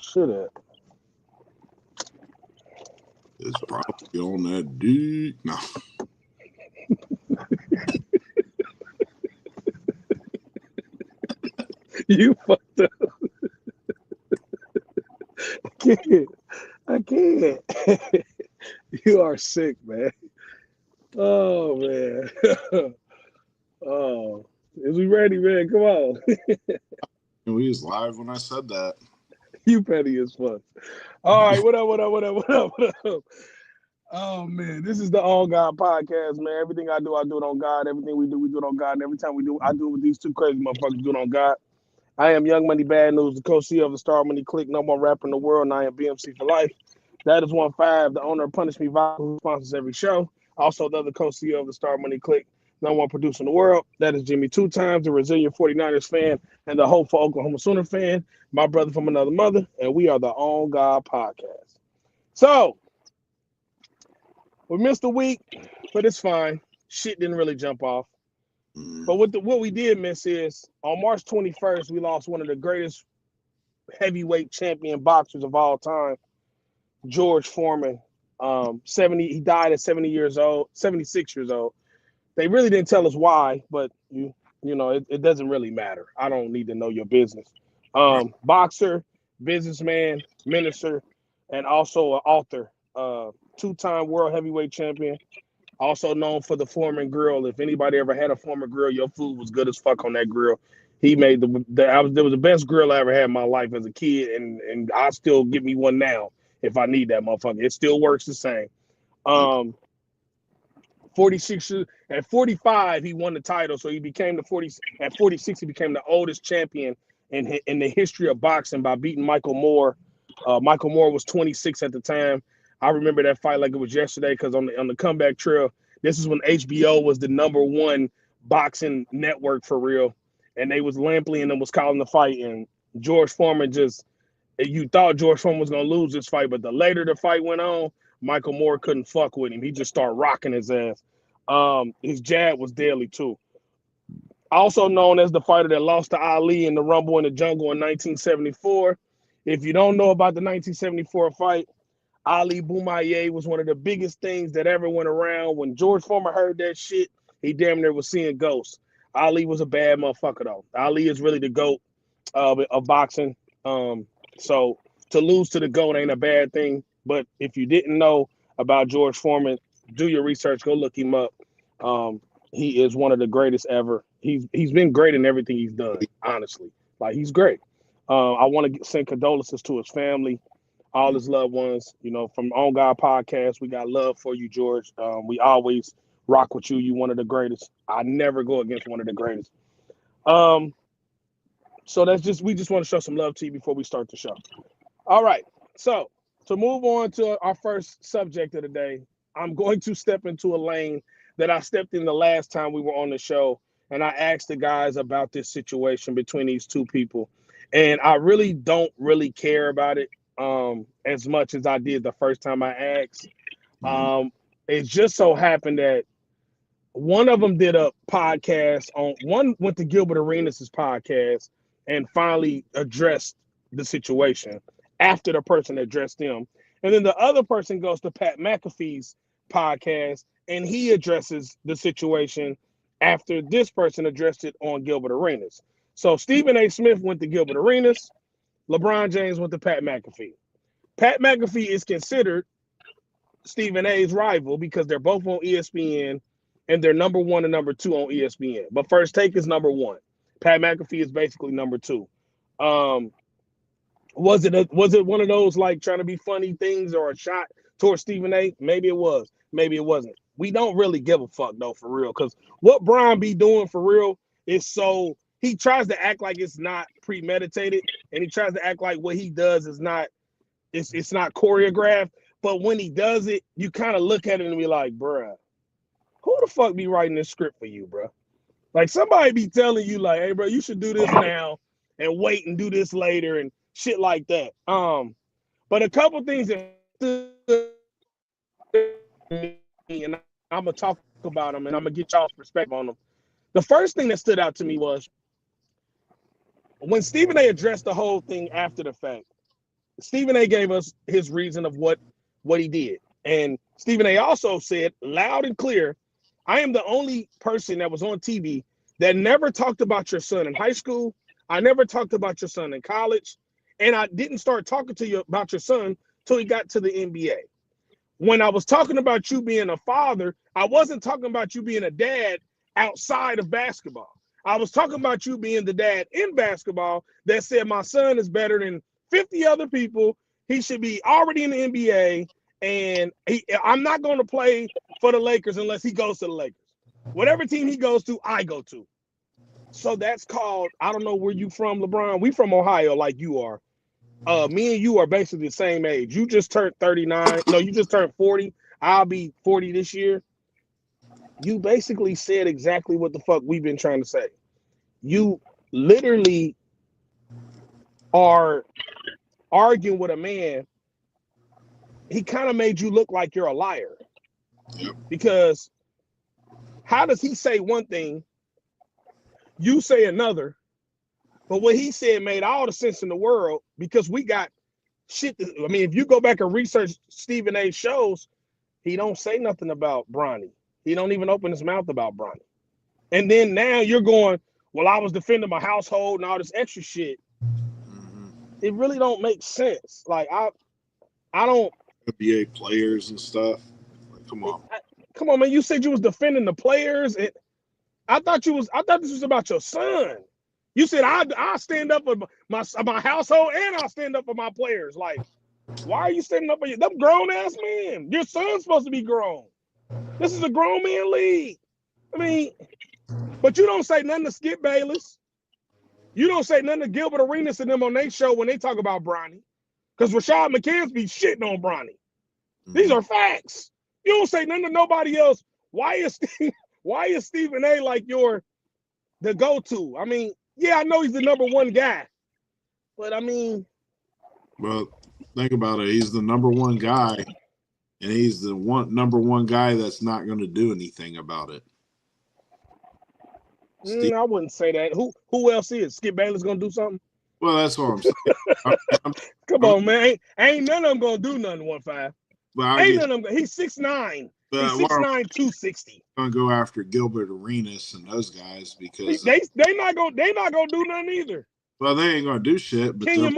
shit at? It's probably on that D. No. You fucked up. I can't. You are sick, man. Oh man. Oh, is we ready, man? Come on. And we was live when I said that. You petty as fuck. All right, what up? Oh man, this is the All God Podcast, man. Everything I do it on God. Everything we do it on God. And every time I do it with these two crazy motherfuckers, do it on God. I am Young Money Bad News, the co-CEO of the Star Money Click, number one rapper in the world, and I am BMC for life. That is 1-5, the owner of Punish Me Vodka, who sponsors every show. Also, the other co-CEO of the Star Money Click, number one producer in the world. That is Jimmy 2 times, the resilient 49ers fan, and the hopeful Oklahoma Sooner fan, my brother from another mother, and we are the All God Podcast. So, we missed a week, but it's fine. Shit didn't really jump off. But what we did miss is on March 21st, we lost one of the greatest heavyweight champion boxers of all time, George Foreman. 70. He died at 76 years old. They really didn't tell us why, but you know it doesn't really matter. I don't need to know your business. Boxer, businessman, minister, and also an author. 2-time world heavyweight champion. Also known for the Foreman grill. If anybody ever had a Foreman grill, your food was good as fuck on that grill. He made there was the best grill I ever had in my life as a kid, and I still get me one now if I need that motherfucker. It still works the same. 46 at 45 he won the title, so he became at 46 he became the oldest champion in the history of boxing by beating Michael Moore. Michael Moore was 26 at the time. I remember that fight like it was yesterday because on the comeback trail, this is when HBO was the number one boxing network for real. And they was Lampley and them was calling the fight. And George Foreman you thought George Foreman was going to lose this fight. But the later the fight went on, Michael Moore couldn't fuck with him. He just started rocking his ass. His jab was deadly too. Also known as the fighter that lost to Ali in the Rumble in the Jungle in 1974. If you don't know about the 1974 fight, Ali Boumaier was one of the biggest things that ever went around. When George Foreman heard that shit, he damn near was seeing ghosts. Ali was a bad motherfucker, though. Ali is really the GOAT of boxing. So to lose to the GOAT ain't a bad thing. But if you didn't know about George Foreman, do your research. Go look him up. He is one of the greatest ever. He's been great in everything he's done, honestly. Like, he's great. I want to send condolences to his family, all his loved ones. You know, from On God Podcast, we got love for you, George. We always rock with you. You one of the greatest. I never go against one of the greatest. So we just want to show some love to you before we start the show. All right. So to move on to our first subject of the day, I'm going to step into a lane that I stepped in the last time we were on the show, and I asked the guys about this situation between these two people. And I really don't really care about it as much as I did the first time I asked. It just so happened that one of them did a podcast one went to Gilbert Arenas' podcast and finally addressed the situation after the person addressed them. And then the other person goes to Pat McAfee's podcast and he addresses the situation after this person addressed it on Gilbert Arenas. So Stephen A. Smith went to Gilbert Arenas. LeBron James went to Pat McAfee. Pat McAfee is considered Stephen A.'s rival because they're both on ESPN and they're number one and number two on ESPN. But First Take is number one. Pat McAfee is basically number two. Was it one of those like trying to be funny things or a shot towards Stephen A? Maybe it was. Maybe it wasn't. We don't really give a fuck though, for real. Because what Brian be doing for real is he tries to act like it's not premeditated, and he tries to act like what he does is not it's not choreographed. But when he does it, you kind of look at it and be like, bruh, who the fuck be writing this script for you, bruh? Like somebody be telling you like, hey, bro, you should do this now and wait and do this later and shit like that. But a couple things that stood me, and I'm gonna talk about them and I'm gonna get y'all's perspective on them. The first thing that stood out to me was when Stephen A. addressed the whole thing after the fact. Stephen A gave us his reason of what he did. And Stephen A also said loud and clear, I am the only person that was on TV that never talked about your son in high school. I never talked about your son in college. And I didn't start talking to you about your son till he got to the NBA. When I was talking about you being a father, I wasn't talking about you being a dad outside of basketball. I was talking about you being the dad in basketball that said my son is better than 50 other people. He should be already in the NBA. And I'm not going to play for the Lakers unless he goes to the Lakers. Whatever team he goes to, I go to. So that's called, I don't know where you from, LeBron. We from Ohio like you are. Me and you are basically the same age. You just turned 39. No, you just turned 40. I'll be 40 this year. You basically said exactly what the fuck we've been trying to say. You literally are arguing with a man. He kind of made you look like you're a liar. Because how does he say one thing, you say another, but what he said made all the sense in the world because we got shit. I mean, if you go back and research Stephen A. shows, he don't say nothing about Bronny. He don't even open his mouth about Bronny. And then now you're going, well, I was defending my household and all this extra shit. It really don't make sense. Like I don't. NBA players and stuff. Like, come on. Come on, man. You said you was defending the players. I thought this was about your son. You said I stand up for my household and I'll stand up for my players. Like, why are you standing up for them grown ass men? Your son's supposed to be grown. This is a grown man league. I mean, but you don't say nothing to Skip Bayless. You don't say nothing to Gilbert Arenas and them on their show when they talk about Bronny. Because Rashad McCants be shitting on Bronny. These are facts. You don't say nothing to nobody else. Why is Stephen A like the go-to? I mean, yeah, I know he's the number one guy. But I mean, well, think about it. He's the number one guy, and he's the number one guy that's not going to do anything about it. I wouldn't say that. Who else is? Skip Bayless gonna do something? Well, that's what I'm saying. Come on, man. Ain't none of them gonna do nothing 1-5. Ain't none of them. He's 6'9". He's 6'9", 260. I'm gonna go after Gilbert Arenas and those guys because they not gonna do nothing either. Well, they ain't gonna do shit. But Kenyon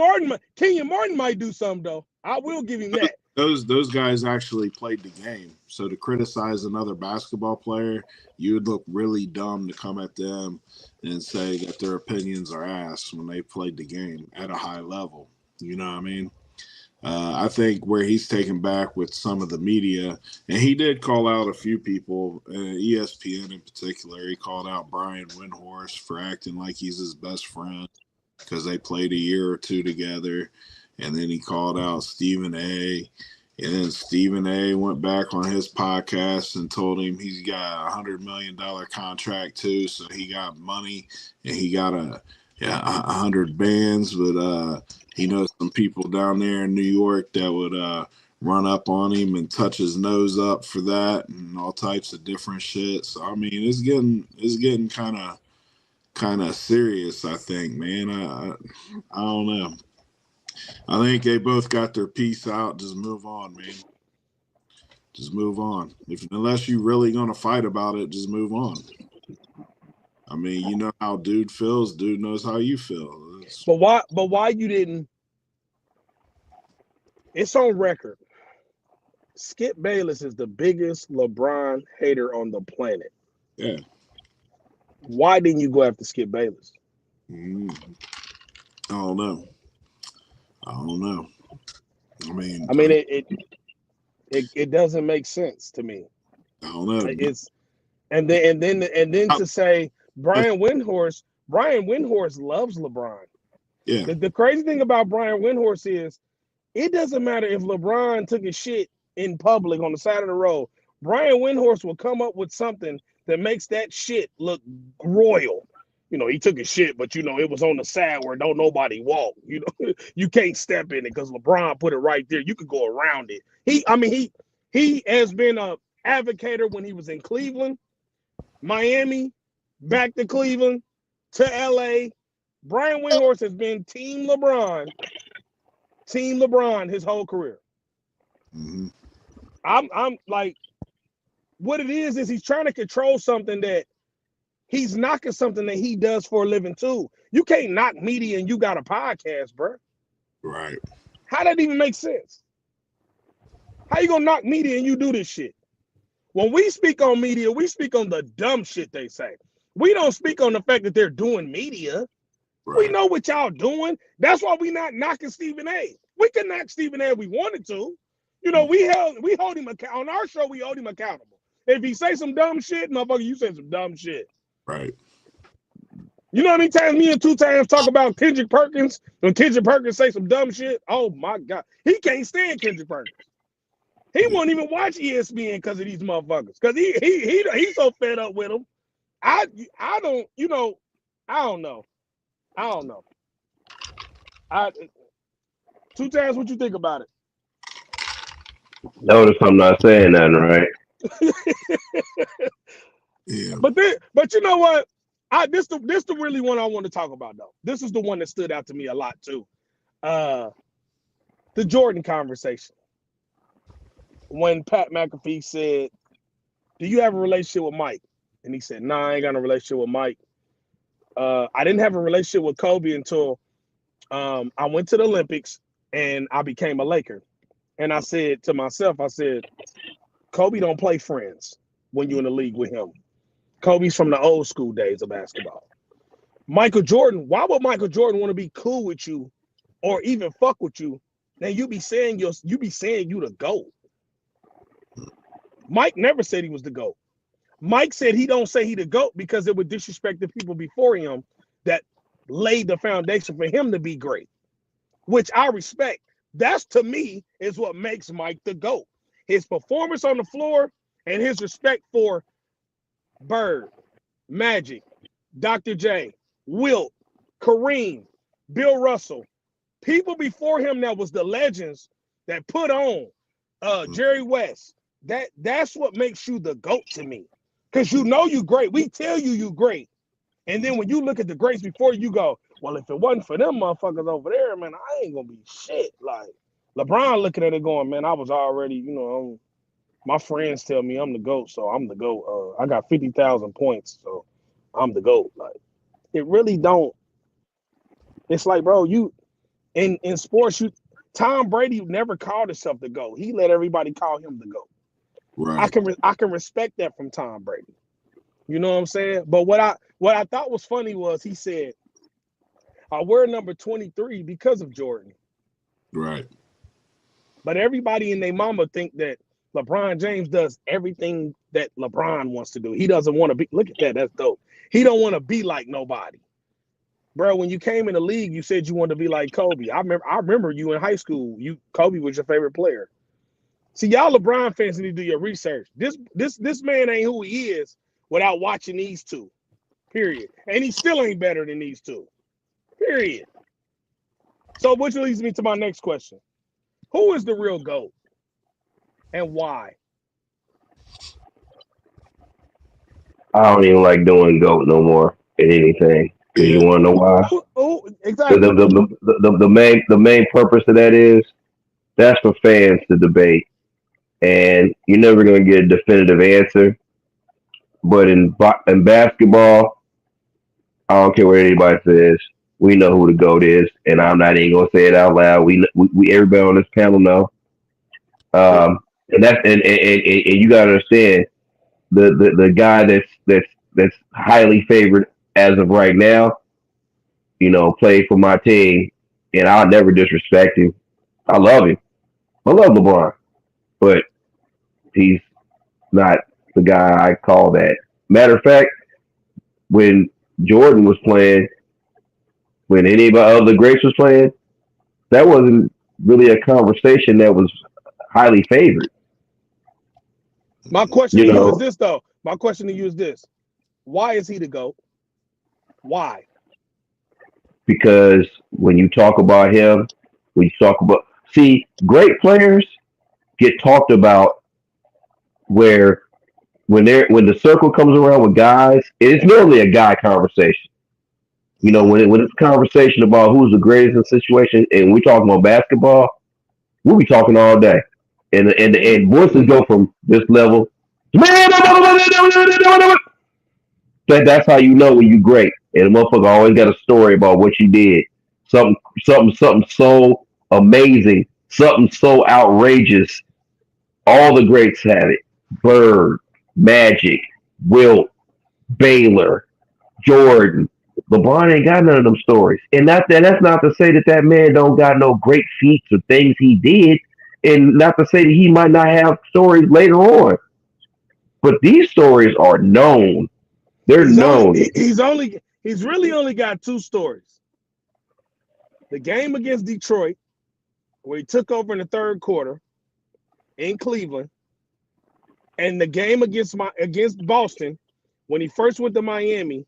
Martin might do something though. I will give him that. Those guys actually played the game. So to criticize another basketball player, you would look really dumb to come at them and say that their opinions are ass when they played the game at a high level. You know what I mean? I think where he's taken back with some of the media, and he did call out a few people, ESPN in particular. He called out Brian Windhorst for acting like he's his best friend because they played a year or two together. And then he called out Stephen A. And then Stephen A. went back on his podcast and told him he's got $100 million contract too. So he got money and he got 100 bands. But he knows some people down there in New York that would run up on him and touch his nose up for that and all types of different shit. So, I mean, it's getting kind of serious, I think, man. I don't know. I think they both got their piece out. Just move on, man. Just move on. Unless you really gonna fight about it, just move on. I mean, you know how dude feels. Dude knows how you feel. But why you didn't? It's on record. Skip Bayless is the biggest LeBron hater on the planet. Yeah. Why didn't you go after Skip Bayless? I don't know. I mean, it doesn't make sense to me. I don't know. And then to say Brian Windhorst loves LeBron. Yeah. The crazy thing about Brian Windhorst is it doesn't matter if LeBron took his shit in public on the side of the road. Brian Windhorst will come up with something that makes that shit look royal. You know, he took his shit, but, you know, it was on the side where don't nobody walk. You know, you can't step in it because LeBron put it right there. You could go around it. He has been a advocator when he was in Cleveland, Miami, back to Cleveland, to LA. Brian Windhorst has been Team LeBron Team LeBron his whole career. Mm-hmm. I'm like, what it is he's trying to control something that he's knocking something that he does for a living too. You can't knock media and you got a podcast, bro. Right. How that even make sense? How you gonna knock media and you do this shit? When we speak on media, we speak on the dumb shit they say. We don't speak on the fact that they're doing media. Right. We know what y'all doing. That's why we not knocking Stephen A. We can knock Stephen A if we wanted to. You know, we hold him on our show. We hold him accountable. If he say some dumb shit, motherfucker, you say some dumb shit. Right. You know how many times me and 2 Times talk about Kendrick Perkins when Kendrick Perkins say some dumb shit? Oh my God, he can't stand Kendrick Perkins. He won't even watch ESPN because of these motherfuckers. Because he's so fed up with them. I don't, you know, I don't know. 2 Times, what you think about it? Notice I'm not saying nothing, right? Yeah. But you know what? This the really one I want to talk about though. This is the one that stood out to me a lot too. The Jordan conversation. When Pat McAfee said, "Do you have a relationship with Mike?" And he said, "Nah, I ain't got a relationship with Mike. I didn't have a relationship with Kobe until I went to the Olympics and I became a Laker." And I said to myself, I said, Kobe don't play friends when you're in the league with him. Kobe's from the old school days of basketball. Michael Jordan, why would Michael Jordan want to be cool with you or even fuck with you? Now you be saying you the GOAT. Mike never said he was the GOAT. Mike said he don't say he the GOAT because it would disrespect the people before him that laid the foundation for him to be great, which I respect. That's, to me, is what makes Mike the GOAT. His performance on the floor and his respect for Bird, Magic, Dr. J, Wilt, Kareem, Bill Russell, people before him that was the legends that put on Jerry West. That's what makes you the GOAT to me. Because you know you great. We tell you great. And then when you look at the greats before you go, well, if it wasn't for them motherfuckers over there, man, I ain't gonna be shit. Like LeBron looking at it going, man, I was already, you know, my friends tell me I'm the GOAT, so I'm the GOAT. I got 50,000 points, so I'm the GOAT. Like it really don't. It's like, bro, you in sports, Tom Brady never called himself the GOAT. He let everybody call him the GOAT. Right. I can respect that from Tom Brady. You know what I'm saying? But what I thought was funny was he said, I wear number 23 because of Jordan. Right. But everybody and their mama think that LeBron James does everything that LeBron wants to do. He doesn't want to be. Look at that. That's dope. He don't want to be like nobody. Bro, when you came in the league, you said you wanted to be like Kobe. I remember you in high school. Kobe was your favorite player. See, y'all LeBron fans need to do your research. This man ain't who he is without watching these two. Period. And he still ain't better than these two. Period. So which leads me to my next question. Who is the real GOAT? And why? I don't even like doing GOAT no more in anything. Because you want to know why? Exactly. The main purpose of that is that's for fans to debate, and you're never going to get a definitive answer. But in basketball, I don't care what anybody says. We know who the GOAT is, and I'm not even going to say it out loud. We everybody on this panel know. And that's and you got to understand the guy that's highly favored as of right now. You know, played for my team, and I'll never disrespect him. I love him. I love LeBron, but he's not the guy I call that. Matter of fact, when Jordan was playing, when any of the other greats was playing, that wasn't really a conversation that was highly favored. My question to you is this, though. My question to you is this. Why is he the GOAT? Why? Because when you talk about him, great players get talked about where when the circle comes around with guys, it's normally a guy conversation. You know, when it's a conversation about who's the greatest in the situation, and we talking about basketball, we'll be talking all day. And voices go from this level. That's how you know when you great. And the motherfucker always got a story about what you did. Something, something so amazing, something so outrageous. All the greats have it. Bird, Magic, Wilt, Baylor, Jordan. LeBron ain't got none of them stories. And that's not to say that that man don't got no great feats or things he did. And not to say that he might not have stories later on. But these stories are known. They're known. He's really only got two stories. The game against Detroit, where he took over in the third quarter in Cleveland, and the game against Boston when he first went to Miami,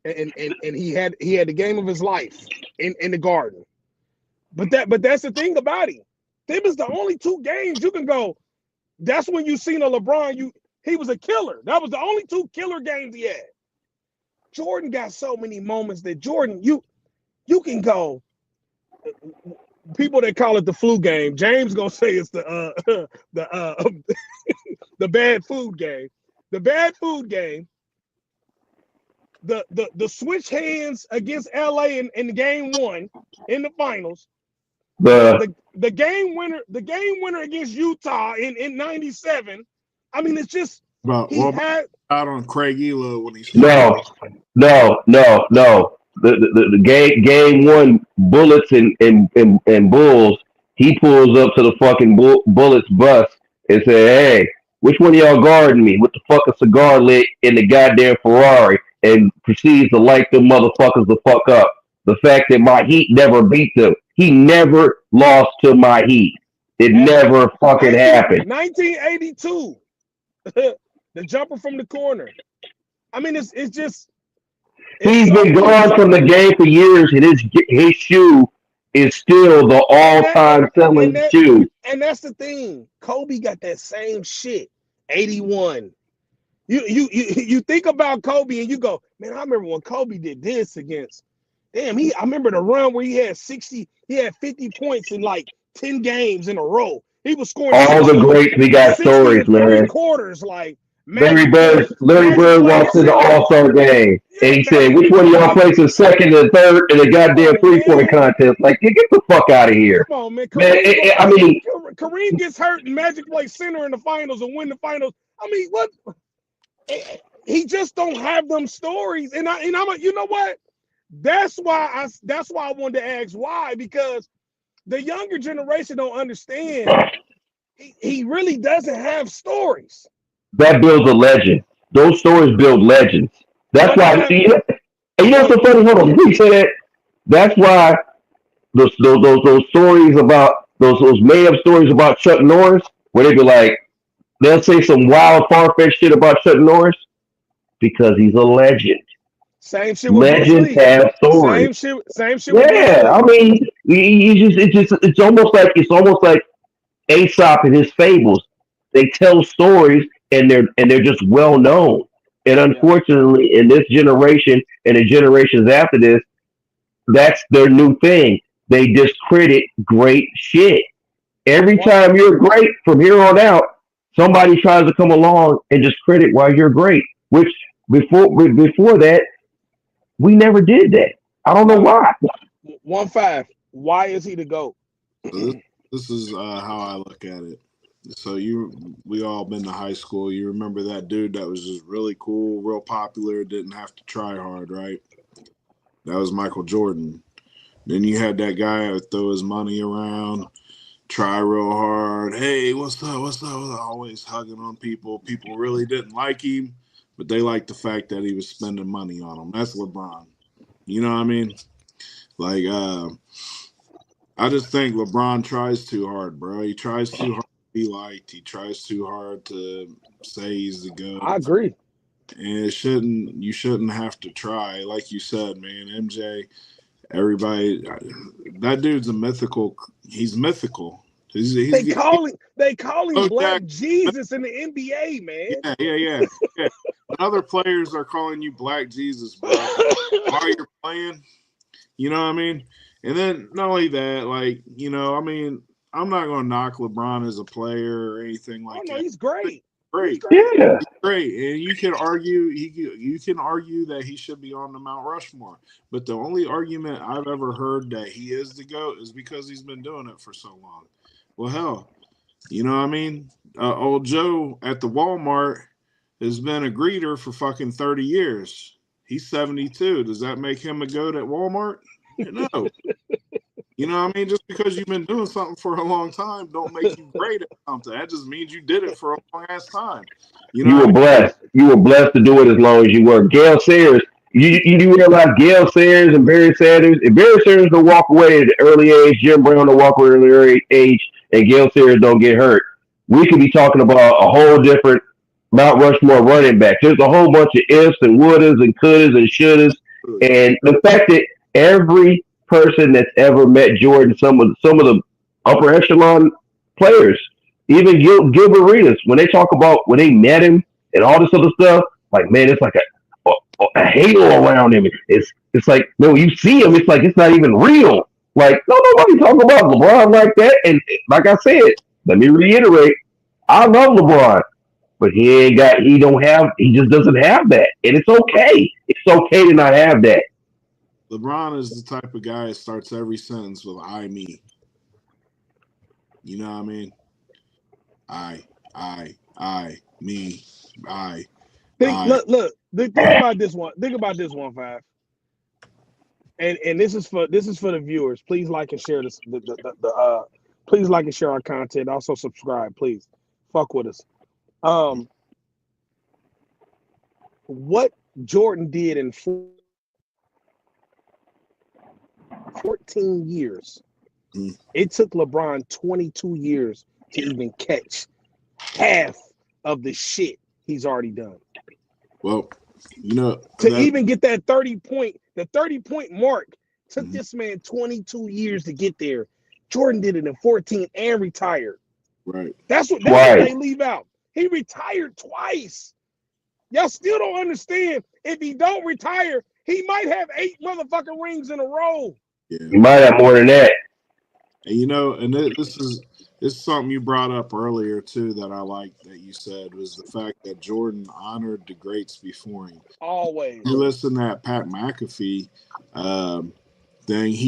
and he had the game of his life in the Garden. But that's the thing about him. Them is the only two games you can go. That's when you seen a LeBron. He was a killer. That was the only two killer games he had. Jordan got so many moments that Jordan, you can go. People that call it the flu game. James gonna say it's the the bad food game. The bad food game. The switch hands against LA in game one in the finals. The game winner against Utah in '97. I mean, it's just out on Craig Elo when he's no. The game one Bullets and Bulls. He pulls up to the fucking Bullets bus and say, "Hey, which one of y'all guarding me with the fucking cigar lit in the goddamn Ferrari?" And proceeds to light them motherfuckers the fuck up. The fact that my Heat never beat them. He never lost to my Heat. It never fucking happened. 1982. The jumper from the corner. I mean, it's just. He's been gone from the game for years, and his shoe is still the all-time selling shoe. And that's the thing. Kobe got that same shit. 81. You think about Kobe and you go, man, I remember when Kobe did this against. Damn, I remember the run where he had 50 points in like 10 games in a row. He was scoring all the greats. We got stories, man. Quarters, like Larry Bird walked to the All-Star game, and he said, "Which one of y'all places second and third in the goddamn three-point contest?" Like, get the fuck out of here. Come on, man. Kareem gets hurt and Magic plays center in the finals and win the finals. I mean, what? He just don't have them stories, and I'm you know what? That's why I wanted to ask why, because the younger generation don't understand. He really doesn't have stories. That builds a legend. Those stories build legends. That's why. You know what's so funny? Hold on, you say that. That's why those stories about those made up stories about Chuck Norris, where they be like, they'll say some wild, far-fetched shit about Chuck Norris because he's a legend. Same shit with legends have stories. Same shit. Yeah, I mean, it's almost like Aesop and his fables. They tell stories, and they're just well known. And unfortunately, in this generation and the generations after this, that's their new thing. They discredit great shit. Every time you're great, from here on out, somebody tries to come along and discredit why you're great. Which before that, we never did that. I don't know why. 1-5. Why is he the GOAT? This is how I look at it. So we all been to high school. You remember that dude that was just really cool, real popular, didn't have to try hard, right? That was Michael Jordan. Then you had that guy that throw his money around, try real hard. Hey, what's up? Always hugging on people. People really didn't like him, but they liked the fact that he was spending money on them. That's LeBron. You know what I mean? Like, I just think LeBron tries too hard, bro. He tries too hard to be liked. He tries too hard to say he's the GOAT. I agree. And you shouldn't have to try. Like you said, man, MJ, everybody, that dude's he's mythical. They call him Black Jesus in the NBA, man. Yeah. other players are calling you Black Jesus, bro, while you're playing, you know what I mean? And then not only that, like, you know, I mean, I'm not going to knock LeBron as a player or anything like that. He's great. Great. Yeah. He's great. And you can argue that he should be on the Mount Rushmore. But the only argument I've ever heard that he is the GOAT is because he's been doing it for so long. Well, hell, you know what I mean? Old Joe at the Walmart has been a greeter for fucking 30 years. He's 72. Does that make him a GOAT at Walmart? No. You know what I mean? Just because you've been doing something for a long time don't make you great at something. That just means you did it for a long ass time. You were blessed. You were blessed to do it as long as you were. Gail Sayers, you do realize Gail Sayers and Barry Sanders, if Barry Sanders don't walk away at an early age, Jim Brown don't walk away at an early age, and Gail Sayers don't get hurt, we could be talking about a whole different Mount Rushmore running back. There's a whole bunch of ifs and wouldas and couldas and shouldas. And the fact that every person that's ever met Jordan, some of the upper echelon players, even Gilbert Arenas, when they talk about when they met him and all this other stuff, like, man, it's like a halo around him. It's like, no, you see him, it's like it's not even real. Like, no, nobody talk about LeBron like that. And like I said, let me reiterate, I love LeBron, but he just doesn't have that. And it's okay. It's okay to not have that. LeBron is the type of guy that starts every sentence with I, me. You know what I mean? I, me, I. Look. Think about this one. Think about this one, Five. And this is for the viewers. Please like and share this. Please like and share our content. Also subscribe, please. Fuck with us. What Jordan did in 14 years. It took LeBron 22 years to even catch half of the shit he's already done. Well, you know, even get that 30-point mark took this man 22 years to get there. Jordan did it in 14 and retired. Right. That's what they leave out. He retired twice. Y'all still don't understand. If he don't retire, he might have 8 motherfucking rings in a row. Yeah. He might have more than that. And you know, and this is something you brought up earlier too that I like that you said was the fact that Jordan honored the greats before him. Always. You listen to that Pat McAfee thing.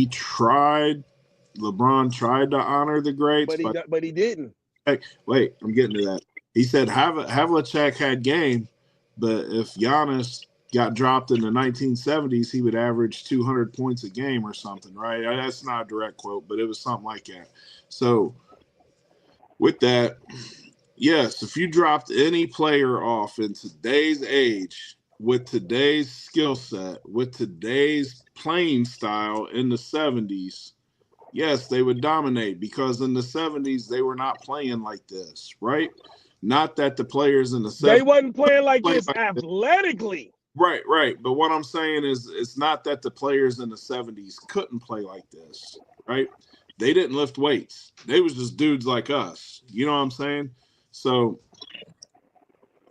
LeBron tried to honor the greats, but he didn't. Hey, wait, I'm getting to that. He said Havlicek had game, but if Giannis got dropped in the 1970s, he would average 200 points a game or something, right? That's not a direct quote, but it was something like that. So with that, yes, if you dropped any player off in today's age, with today's skill set, with today's playing style in the 70s, yes, they would dominate because in the 70s, they were not playing like this, right? Not that the players in the 70s... They wasn't playing like this athletically. Right. But what I'm saying is it's not that the players in the 70s couldn't play like this, right? They didn't lift weights. They was just dudes like us. You know what I'm saying? So,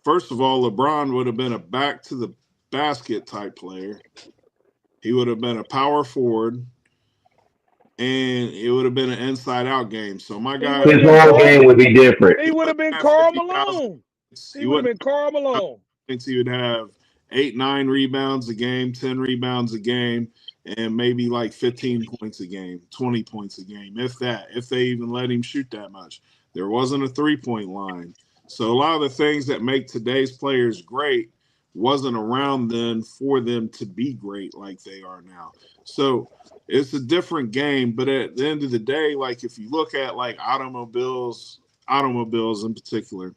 first of all, LeBron would have been a back-to-the-basket type player. He would have been a power forward, and it would have been an inside-out game. So, my guy... His whole game would be different. He would have been Karl Malone. He would have been Karl Malone. He would have 8-9 rebounds a game, 10 rebounds a game, and maybe like 15 points a game, 20 points a game, if they even let him shoot that much. There wasn't a three-point line. So a lot of the things that make today's players great wasn't around then for them to be great like they are now. So it's a different game, but at the end of the day, like if you look at like automobiles in particular,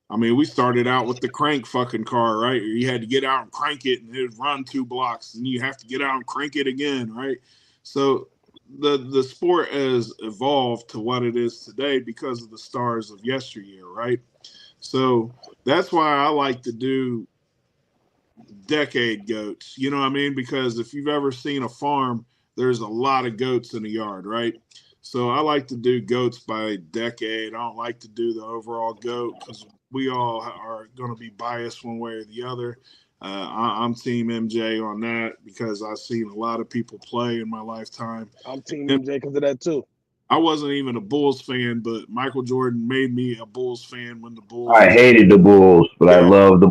I mean, we started out with the crank fucking car, right? You had to get out and crank it, and it would run 2 blocks, and you have to get out and crank it again, right? So the sport has evolved to what it is today because of the stars of yesteryear, right? So that's why I like to do decade goats, you know what I mean? Because if you've ever seen a farm, there's a lot of goats in the yard, right? So I like to do goats by decade. I don't like to do the overall goat because we all are going to be biased one way or the other. I'm Team MJ on that because I've seen a lot of people play in my lifetime. I'm Team MJ because of that too. I wasn't even a Bulls fan, but Michael Jordan made me a Bulls fan when the Bulls. I hated the Bulls, but I love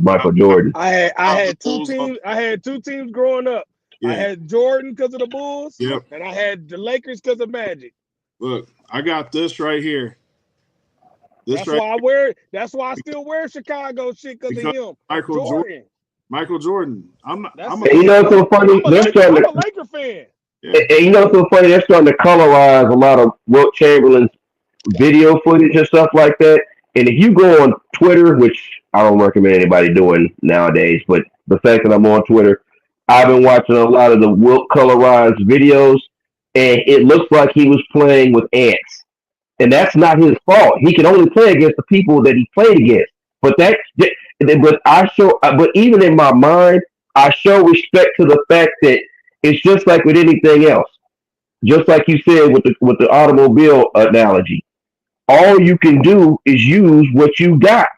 Michael Jordan. I had two teams. I had two teams growing up. Yeah. I had Jordan because of the Bulls, Yep. and I had the Lakers because of Magic. Look, I got this right here. That's why I still wear Chicago shit because of him. Michael Jordan. I'm you know what's so funny? I'm a Laker fan. Yeah. And you know what's so funny? They're starting to colorize a lot of Wilt Chamberlain's video footage and stuff like that. And if you go on Twitter, which I don't recommend anybody doing nowadays, but the fact that I'm on Twitter, I've been watching a lot of the Wilt colorized videos, and it looks like he was playing with ants. And that's not his fault. He can only play against the people that he played against. But even in my mind, I show respect to the fact that it's just like with anything else. Just like you said with the automobile analogy, all you can do is use what you got,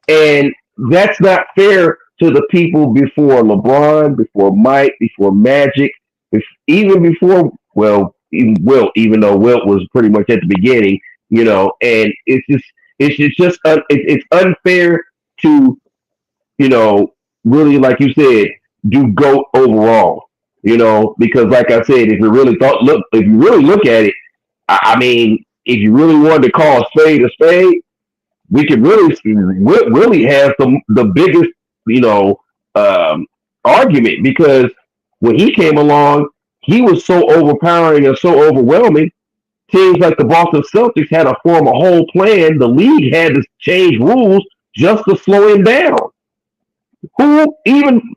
and that's not fair to the people before LeBron, before Mike, before Magic, even before Wilt, even though Wilt was pretty much at the beginning, and it's unfair to, really, like you said, do GOAT overall, because like I said, if you really look at it, I mean, if you really wanted to call a spade, we could really have the biggest, argument, because when he came along, he was so overpowering and so overwhelming. Teams like the Boston Celtics had to form a whole plan. The league had to change rules just to slow him down. They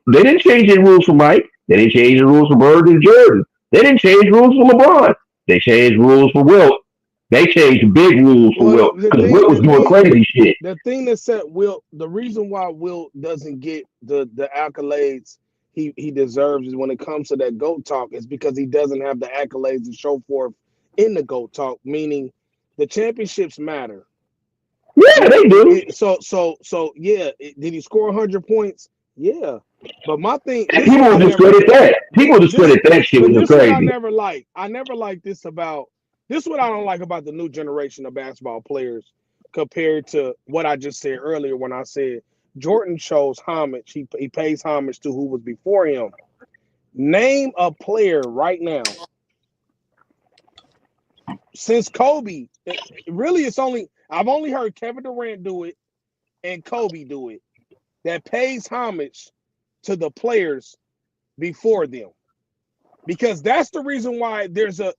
didn't change any rules for Mike. They didn't change the rules for Bird and Jordan. They didn't change rules for LeBron. They changed rules for Wilt. They changed big rules for Wilt because Wilt was doing crazy shit. The thing that set Wilt, the reason why Wilt doesn't get the accolades he deserves is when it comes to that GOAT talk is because he doesn't have the accolades to show forth in the GOAT talk, meaning the championships matter. Yeah, they do. So yeah, did he score 100 points? Yeah. But my thing, people discredit that. People discredit that shit, which is crazy. I never liked this about. This is what I don't like about the new generation of basketball players compared to what I just said earlier when I said Jordan shows homage. He pays homage to who was before him. Name a player right now since Kobe. I've only heard Kevin Durant do it and Kobe do it that pays homage to the players before them, because that's the reason why there's a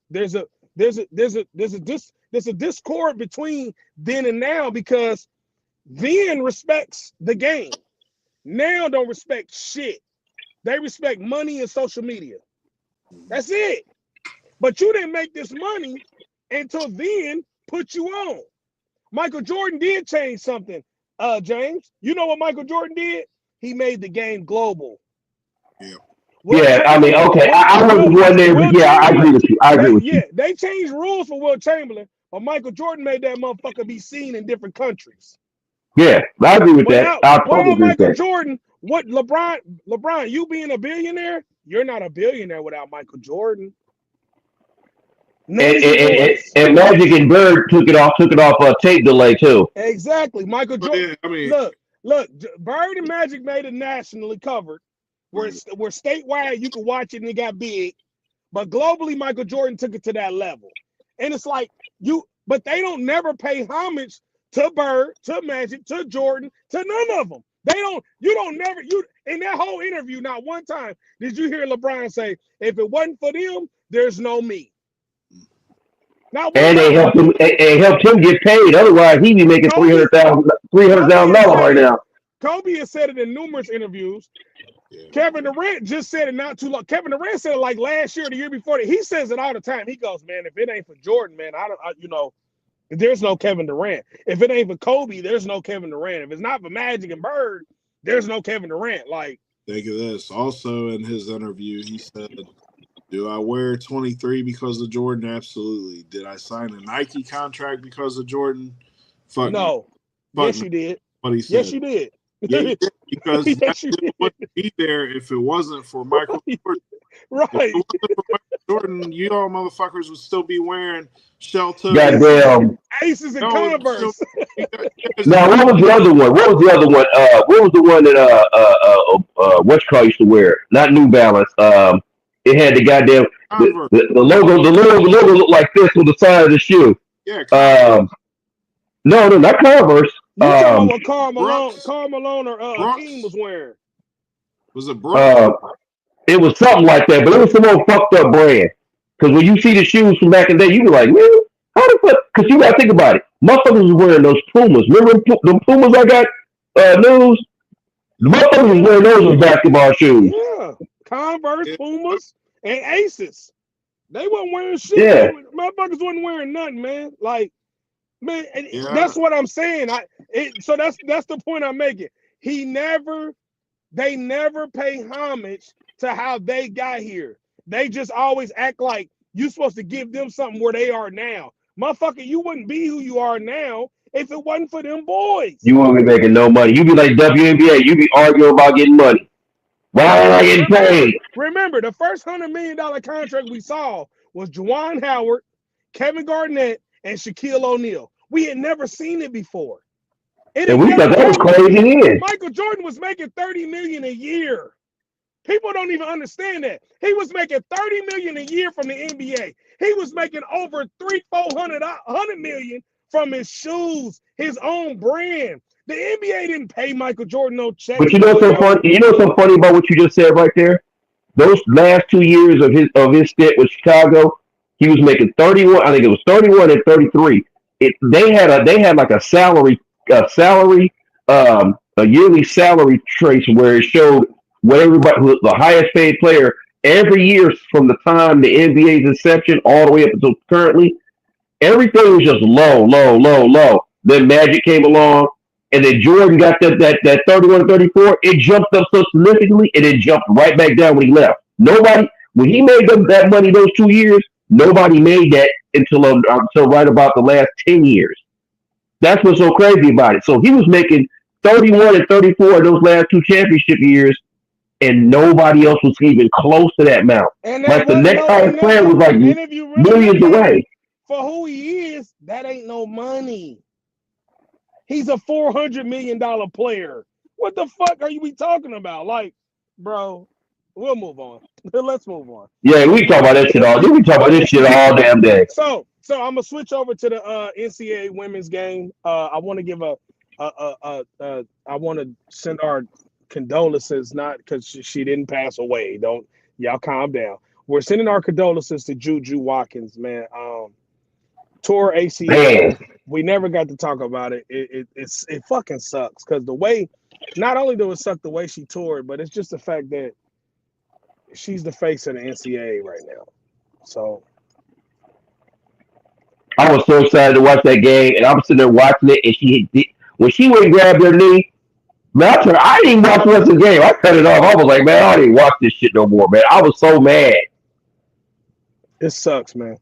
discord between then and now, because then respects the game, now don't respect shit. They respect money and social media. That's it. But you didn't make this money until then put you on. Michael Jordan did change something, James. You know what Michael Jordan did? He made the game global. Yeah. I mean, okay. I wasn't one there, but yeah, I agree with you. Yeah, they changed rules for Wilt Chamberlain, but Michael Jordan made that motherfucker be seen in different countries. Yeah, I agree with that. I totally agree with that. Jordan, what LeBron, you being a billionaire, you're not a billionaire without Michael Jordan. And Magic and Bird took it off tape delay too. Exactly. Michael Jordan. I mean, look, Bird and Magic made it nationally covered, where statewide you could watch it and it got big, but globally Michael Jordan took it to that level. And it's like but they don't never pay homage to Bird, to Magic, to Jordan, to none of them. In that whole interview, not one time did you hear LeBron say, if it wasn't for them, there's no me. And they helped him get paid. Otherwise, he'd be making $300,000 right now. Kobe has said it in numerous interviews. Yeah. Kevin Durant just said it not too long. Kevin Durant said it like last year or the year before. He says it all the time. He goes, man, if it ain't for Jordan, man, there's no Kevin Durant. If it ain't for Kobe, there's no Kevin Durant. If it's not for Magic and Bird, there's no Kevin Durant. Like, think of this. Also, in his interview, he said, do I wear 23 because of Jordan? Absolutely. Did I sign a Nike contract because of Jordan? Fuck no. But Yes, you did. what he Yes, said. you did. Yeah, he did, because that Yes, you deal did. wouldn't be there if it wasn't for Michael Jordan. If Right. it wasn't for Michael Jordan, you all motherfuckers would still be wearing shell toes. Goddamn. Aces and No, it would still Converse. you guys Now, what was the other one? What was the other one? What was the one that what you call used to wear? Not New Balance. It had the goddamn Converse. the logo. The logo looked like this on the side of the shoe. Yeah, Converse. No, not Converse. You talking about what Karl Brooks. Malone or Hakeem was wearing? Was it Brooks? It was something like that, but it was some old fucked up brand. Because when you see the shoes from back in the day, you be like, man, how the fuck? Because you gotta think about it. Motherfuckers was wearing those Pumas. Remember them Pumas I got news? The motherfuckers was wearing those as basketball shoes. Yeah, Converse, Pumas, and Aces. They wasn't wearing shit. Yeah. Motherfuckers wasn't wearing nothing, man. Like, man, and Yeah. that's what I'm saying. So that's the point I'm making. They never pay homage to how they got here. They just always act like you're supposed to give them something where they are now. Motherfucker, you wouldn't be who you are now if it wasn't for them boys. You won't be making no money. You be like WNBA. You be arguing about getting money. Why am I getting paid? Remember, the first $100 million contract we saw was Juwan Howard, Kevin Garnett, and Shaquille O'Neal. We had never seen it before. And we thought that was crazy then. Michael Jordan was making $30 million a year. People don't even understand that. He was making $30 million a year from the NBA. He was making over $300-400 million from his shoes, his own brand. The NBA didn't pay Michael Jordan no check. But you know something funny? You know something funny about what you just said right there? Those last 2 years of his stint with Chicago, he was making 31. I think it was 31 and 33. They had like a yearly salary trace where it showed what everybody, the highest paid player every year from the time the NBA's inception all the way up until currently. Everything was just low. Then Magic came along, and then Jordan got that 31 34. It jumped up so significantly, and it jumped right back down when he left. When he made that money those 2 years, nobody made that until right about the last 10 years. That's what's so crazy about it. So he was making 31 and 34 in those last 2 championship years, and nobody else was even close to that amount. Like the next highest player was like millions away. For who he is, that ain't no money. He's a $400 million player. What the fuck are we talking about? Like, bro, we'll move on. Let's move on. Yeah, we talk about that shit all. We talk about this shit all damn day. So I'm gonna switch over to the NCAA women's game. I want to give I want to send our condolences, not because she didn't pass away. Don't y'all calm down. We're sending our condolences to Juju Watkins, man. Tore ACL. Man. We never got to talk about it. It fucking sucks because the way, not only do it suck the way she tore it, but it's just the fact that she's the face of the NCAA right now. So I was so excited to watch that game, and I'm sitting there watching it, and when she went and grabbed her knee, man, I didn't even watch the rest of the game. I cut it off. I was like, man, I didn't watch this shit no more, man. I was so mad. It sucks, man.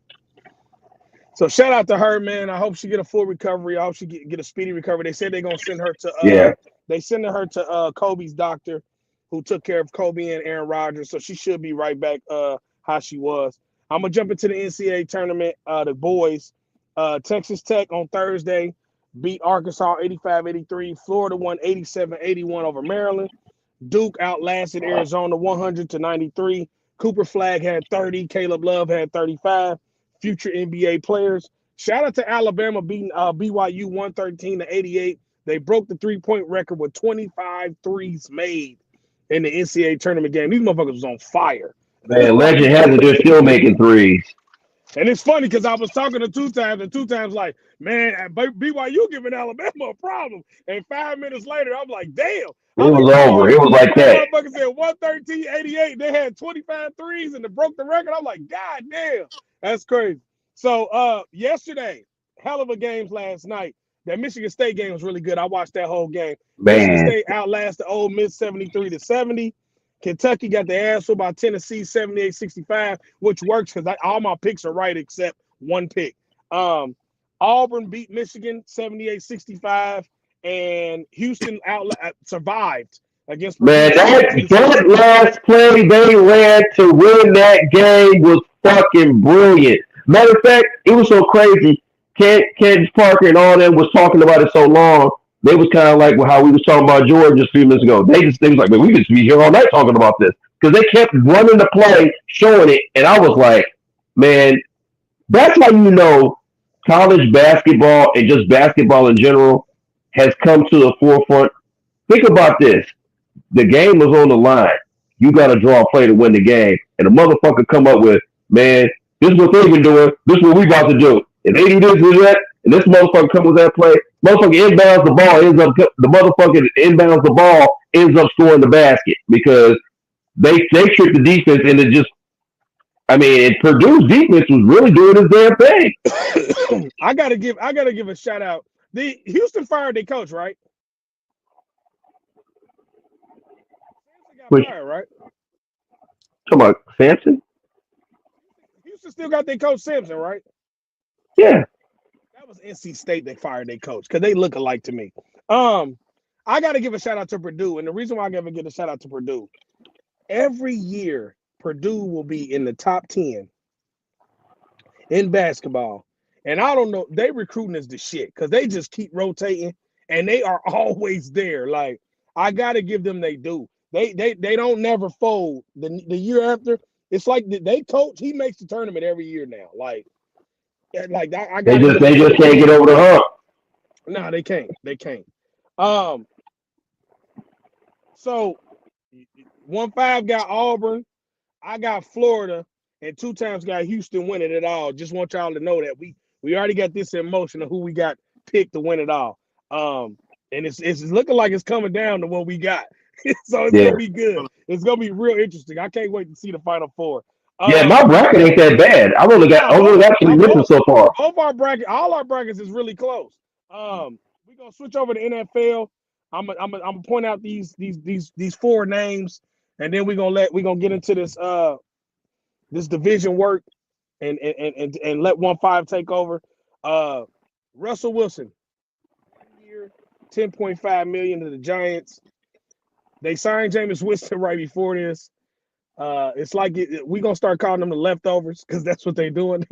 So shout out to her, man. I hope she get a full recovery. I hope she get a speedy recovery. They said they're gonna send her to They send her to Kobe's doctor, who took care of Kobe and Aaron Rodgers. So she should be right back how she was. I'm gonna jump into the NCAA tournament. The boys, Texas Tech on Thursday beat Arkansas 85-83. Florida won 87-81 over Maryland. Duke outlasted Arizona 100-93. Cooper Flagg had 30. Caleb Love had 35. Future NBA players. Shout out to Alabama beating BYU 113-88. They broke the 3-point record with 25 threes made in the NCAA tournament game. These motherfuckers was on fire. Man, Legend Hazard, they're still making threes. And it's funny because I was talking to two times like, man, BYU giving Alabama a problem. And 5 minutes later, I'm like, damn. It was over. It was like that. Motherfuckers said 113-88. They had 25 threes and they broke the record. I'm like, God damn. That's crazy. So yesterday, hell of a games last night. That Michigan State game was really good. I watched that whole game. Man. Michigan State outlasted Ole Miss 73-70. Kentucky got the ass by Tennessee 78-65, which works because all my picks are right except one pick. Auburn beat Michigan 78-65. and Houston survived against Man, Purdue. that last play they ran to win that game was fucking brilliant. Matter of fact, it was so crazy. Candace Parker and all them was talking about it so long. They was kind of like how we was talking about Georgia a few minutes ago. They was like, man, we could be here all night talking about this because they kept running the play, showing it, and I was like, man, that's how you know college basketball and just basketball in general has come to the forefront. Think about this. The game was on the line. You got to draw a play to win the game. And the motherfucker come up with, man, this is what they've been doing. This is what we about to do. If they do this, do that, and this motherfucker comes with that play, motherfucker inbounds the ball, ends up scoring the basket because they tricked the defense and it just, I mean, Purdue's defense was really doing this damn thing. I gotta give a shout out. The Houston fired their coach, right? Fired, right? Talking about Sampson? Houston still got their coach Sampson, right? Yeah. That was NC State that fired their coach because they look alike to me. I got to give a shout out to Purdue, and the reason why I gotta give a shout out to Purdue, every year Purdue will be in the top 10 in basketball, and I don't know, they recruiting is the shit because they just keep rotating and they are always there. Like I got to give them they do. They don't never fold. The year after, it's like they coach. He makes the tournament every year now. Like I they just can't get over the hump. No, they can't. They can't. So 1-5 got Auburn. I got Florida, and 2 times got Houston winning it all. Just want y'all to know that we already got this in motion of who we got picked to win it all. And it's looking like it's coming down to what we got. So it's gonna be good. It's gonna be real interesting. I can't wait to see the Final Four. Yeah, my bracket ain't that bad. I've only actually listened so far. All our brackets is really close. We're gonna switch over to NFL. I'm gonna point out these 4 names, and then we're gonna get into this division work and let 1-5 take over. Russell Wilson, 1 year, $10.5 million to the Giants. They signed Jameis Winston right before this. It's like we're gonna start calling them the leftovers because that's what they're doing.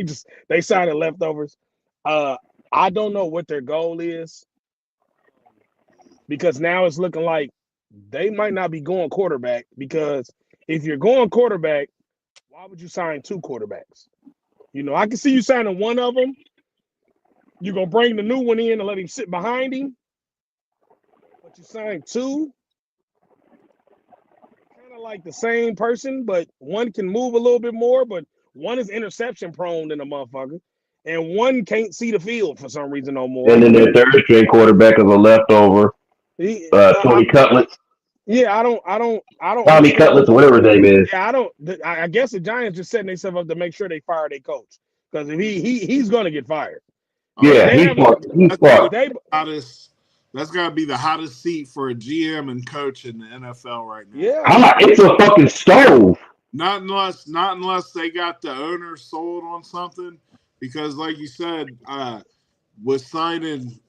They sign the leftovers. I don't know what their goal is because now it's looking like they might not be going quarterback, because if you're going quarterback, why would you sign 2 quarterbacks? You know, I can see you signing one of them. You're gonna bring the new one in and let him sit behind him, but you sign 2. Like the same person, but one can move a little bit more, but one is interception prone than a motherfucker, and one can't see the field for some reason no more. And then their third string quarterback is a leftover. Tony Cutlets. Yeah, I don't. Tommy Cutlets, whatever his name is. Yeah, I guess the Giants just setting themselves up to make sure they fire their coach, because if he's gonna get fired. Yeah, he's fucked. That's got to be the hottest seat for a GM and coach in the NFL right now. Yeah, it's a fucking stove. Not unless they got the owner sold on something, because like you said, with signing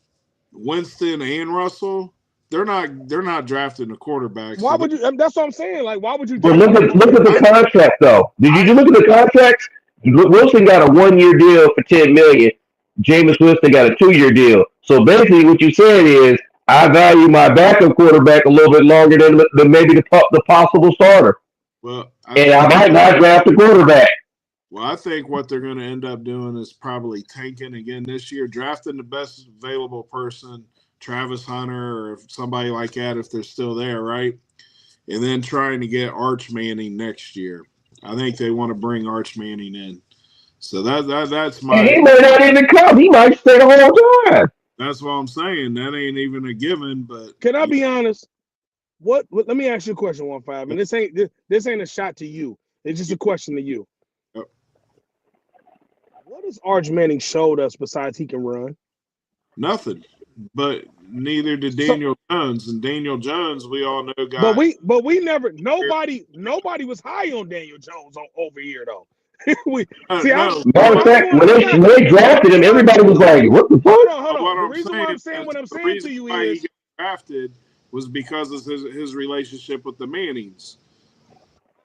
Winston and Russell, they're not drafting a quarterback. Why would you? That's what I'm saying. Like, why would you? But look at the contract though. Did you look at the contracts? Wilson got a 1-year deal for $10 million. Jameis Winston got a 2-year deal. So basically, what you're saying is, I value my backup quarterback a little bit longer than maybe the possible starter. Well, I might not draft a quarterback. Well, I think what they're going to end up doing is probably tanking again this year, drafting the best available person, Travis Hunter or somebody like that if they're still there, right? And then trying to get Arch Manning next year. I think they want to bring Arch Manning in. So that's my. And he may not even come. He might stay the whole time. That's what I'm saying. That ain't even a given. But can I be honest? What? Let me ask you a question, 1-5. And this ain't a shot to you. It's just a question to you. Yep. What has Arch Manning showed us besides he can run? Nothing. But neither did Daniel Jones. And Daniel Jones, we all know, guys. But we never. Nobody was high on Daniel Jones over here though. No. Matter of fact, when they drafted him, everybody was like, "What the fuck?" Hold on. What The I'm reason saying why I'm saying is what I'm the saying to reason you why he is got drafted was because of his relationship with the Mannings.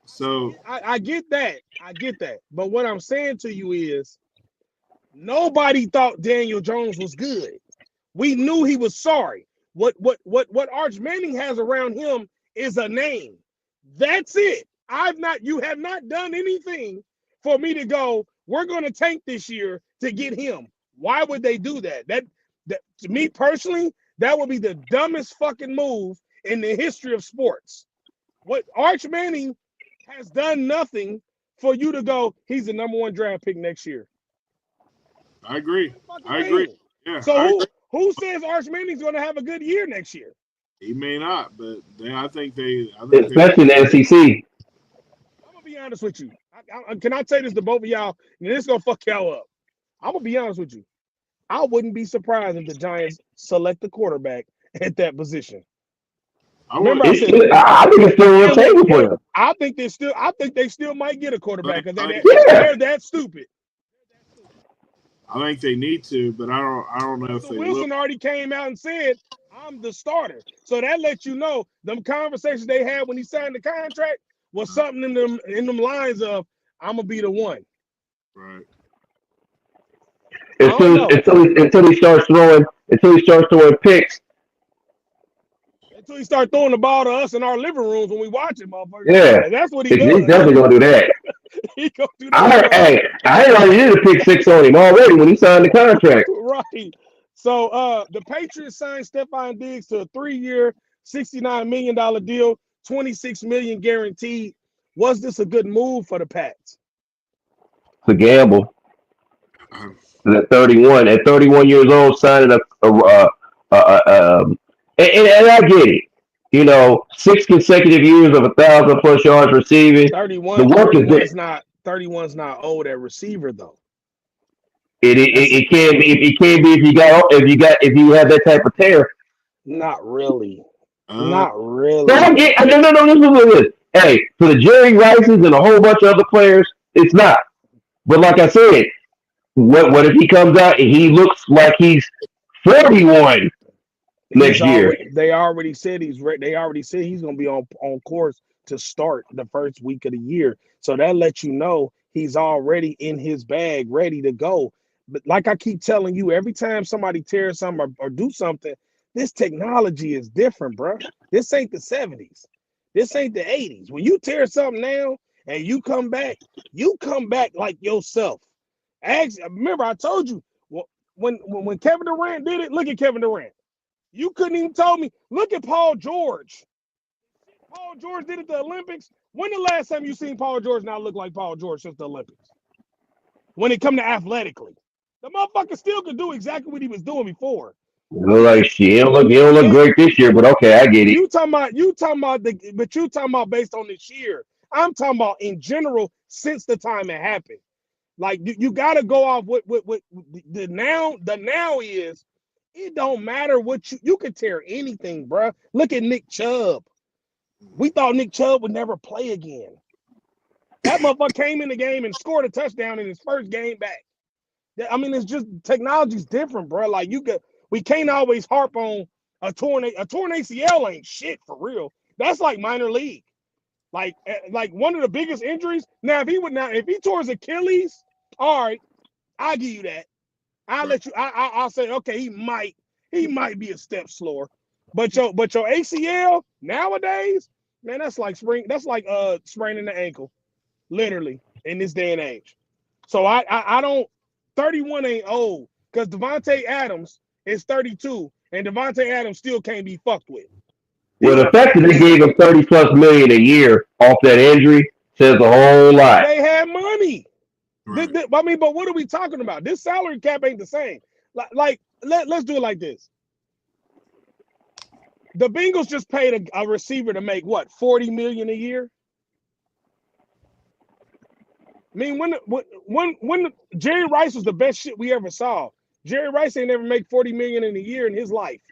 So I get that. But what I'm saying to you is nobody thought Daniel Jones was good. We knew he was sorry. What Arch Manning has around him is a name. That's it. You have not done anything for me to go, we're going to tank this year to get him. Why would they do that? That to me personally, that would be the dumbest fucking move in the history of sports. What Arch Manning has done nothing for you to go, he's the number 1 draft pick next year. I agree. I agree. Yeah, so who says Arch Manning's going to have a good year next year? He may not, but I think especially in the SEC. I'm gonna be honest with you. Can I say this to both of y'all? And this is gonna fuck y'all up. I'm gonna be honest with you. I wouldn't be surprised if the Giants select the quarterback at that position. Remember, I said I think it's still on the table for them. I think they still might get a quarterback because they're that stupid. I think they need to, but I don't know if they Wilson will. already came out and said, I'm the starter. So that lets you know them conversations they had when he signed the contract was something in them lines of, I'm gonna be the one. Right. Until he starts throwing picks. Until he starts throwing the ball to us in our living rooms when we watch it, motherfucker. Yeah. And that's what he does. He's definitely gonna do that. He gonna do that. I already did a pick 6 on him already when he signed the contract. Right. So the Patriots signed Stephon Diggs to a 3-year, $69 million deal, $26 million guaranteed. Was this a good move for the Pats? It's a gamble. At 31 years old, signing and I get it. You know, 6 consecutive years of 1,000+ yards receiving. 31. The work is there. 31's not old at receiver though. It can be. It can be if you have that type of tear. Not really. No. This is what it is. Hey, for the Jerry Rices and a whole bunch of other players, it's not. But like I said, what if he comes out and he looks like he's 41 next year? They already said he's going to be on course to start the first week of the year. So that lets you know he's already in his bag, ready to go. But like I keep telling you, every time somebody tears something or do something, this technology is different, bro. This ain't the 70s. This ain't the 80s. When you tear something now and you come back like yourself. Remember, I told you when Kevin Durant did it, look at Kevin Durant. You couldn't even tell me. Look at Paul George. Paul George did it at the Olympics. When the last time you seen Paul George not look like Paul George since the Olympics? When it come to athletically. The motherfucker still could do exactly what he was doing before. Like shit, he don't look great this year, but okay, I get it. You talking about based on this year. I'm talking about in general since the time it happened. Like you got to go off what the now is. It don't matter what you could tear anything, bro. Look at Nick Chubb. We thought Nick Chubb would never play again. That motherfucker came in the game and scored a touchdown in his first game back. I mean, it's just technology's different, bro. Like we can't always harp on a torn ACL ain't shit for real. That's like minor league. Like one of the biggest injuries. Now, if he tore his Achilles, all right, I'll give you that. I'll let you. I'll say, okay, he might be a step slower, but your ACL nowadays, man, that's like spraining the ankle, literally in this day and age. So I don't. 31 ain't old because Devontae Adams is 32, and Devontae Adams still can't be fucked with. Well, the fact that they gave him $30+ million a year off that injury says a whole lot. They had money. Right. But what are we talking about? This salary cap ain't the same. Let's do it like this. The Bengals just paid a receiver to make what, $40 million a year? I mean, when Jerry Rice was the best shit we ever saw. Jerry Rice ain't never make $40 million in a year in his life.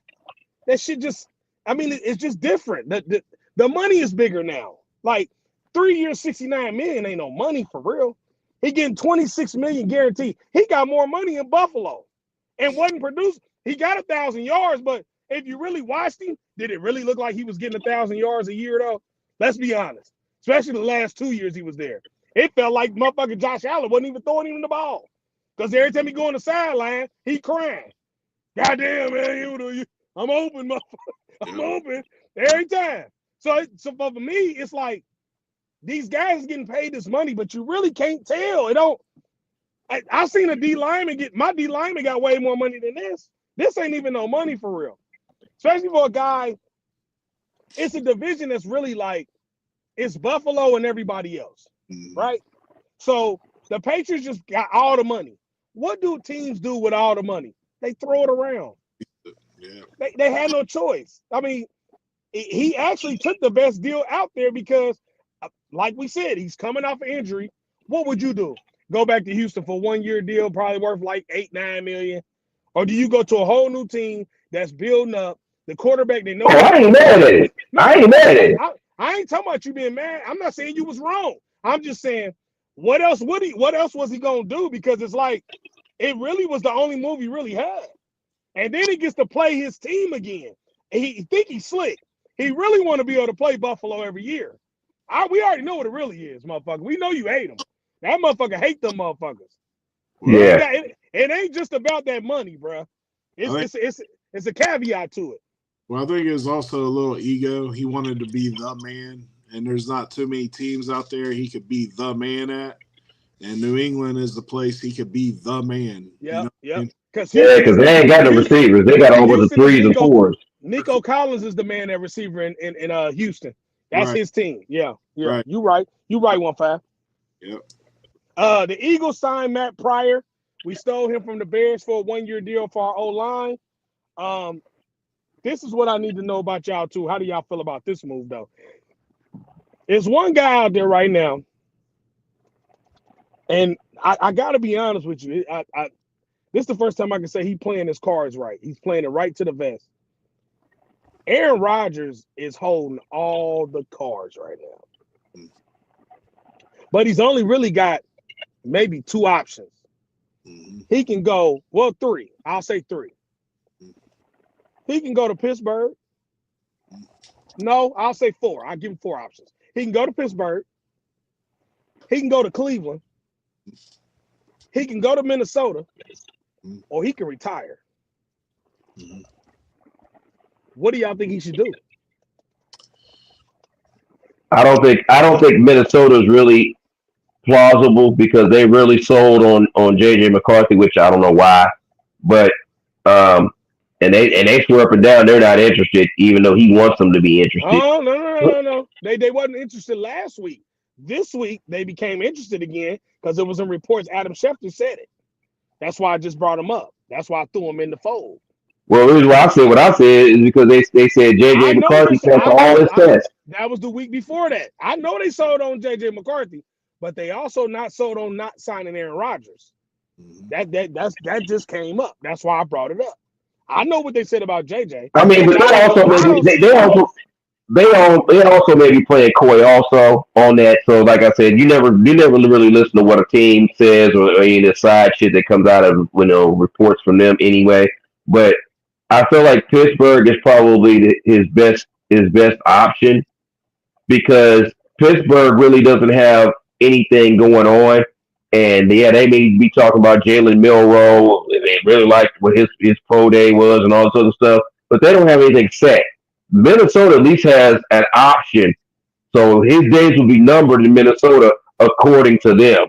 That shit it's just different. The money is bigger now. Like 3 years, $69 million ain't no money for real. He getting $26 million guaranteed. He got more money in Buffalo and wasn't produced. He got 1,000 yards, but if you really watched him, did it really look like he was getting 1,000 yards a year though? Let's be honest. Especially the last 2 years he was there. It felt like motherfucking Josh Allen wasn't even throwing him the ball. Because every time he go on the sideline, he crying. Goddamn, man, I'm open, motherfucker. I'm open every time. So for me, it's like these guys getting paid this money, but you really can't tell. It don't. I've seen a D lineman my D lineman got way more money than this. This ain't even no money for real. Especially for a guy, it's a division that's really like, it's Buffalo and everybody else, right? So the Patriots just got all the money. What do teams do with all the money? They throw it around. Yeah. They had no choice. I mean, he actually took the best deal out there because, like we said, he's coming off an injury. What would you do? Go back to Houston for a 1-year deal, probably worth like $8-9 million? Or do you go to a whole new team that's building up the quarterback they know? I ain't mad at it. I ain't mad at it. I ain't talking about you being mad. I'm not saying you was wrong. I'm just saying, what else was he gonna do? Because it's like it really was the only move he really had. And then he gets to play his team again. He think he's slick. He really want to be able to play Buffalo every year. We already know what it really is, motherfucker. We know you hate him. That motherfucker hate them motherfuckers. Yeah. It ain't just about that money, bro. It's a caveat to it. Well, I think it was also a little ego. He wanted to be the man, and there's not too many teams out there he could be the man at. And New England is the place he could be the man. Yeah, yeah. Because they ain't got no receivers. They got all the 3s and 4s. Nico Collins is the man at receiver in Houston. That's his team. Yeah. Right. You right. You right, 1-5. Yep. The Eagles signed Matt Pryor. We stole him from the Bears for a 1-year deal for our O-line. This is what I need to know about y'all, too. How do y'all feel about this move, though? There's one guy out there right now, and I got to be honest with you. This is the first time I can say he's playing his cards right. He's playing it right to the vest. Aaron Rodgers is holding all the cards right now. But he's only really got maybe 2 options. He can go, 3. I'll say 3. He can go to Pittsburgh. No, I'll say 4. I'll give him 4 options. He can go to Pittsburgh. He can go to Cleveland. He can go to Minnesota. Or he can retire. What do y'all think he should do? I don't think Minnesota is really plausible because they really sold on JJ McCarthy, which I don't know why. But and they swear up and down they're not interested, even though he wants them to be interested. Oh, no. They wasn't interested last week. This week they became interested again because there was in reports Adam Schefter said it. That's why I just brought him up. That's why I threw him in the fold. Well, the reason why I said what I said is because they said JJ McCarthy passed all his tests. That was the week before that. I know they sold on JJ McCarthy, but they also not sold on not signing Aaron Rodgers. That just came up. That's why I brought it up. I know what they said about JJ. I mean, but they also may be playing coy also on that. So, like I said, you never really listen to what a team says or any of the side shit that comes out of reports from them anyway. But I feel like Pittsburgh is probably his best option because Pittsburgh really doesn't have anything going on. And yeah, they may be talking about Jalen Milroe. They really like what his pro day was and all this other stuff, but they don't have anything set. Minnesota at least has an option, so his days will be numbered in Minnesota according to them.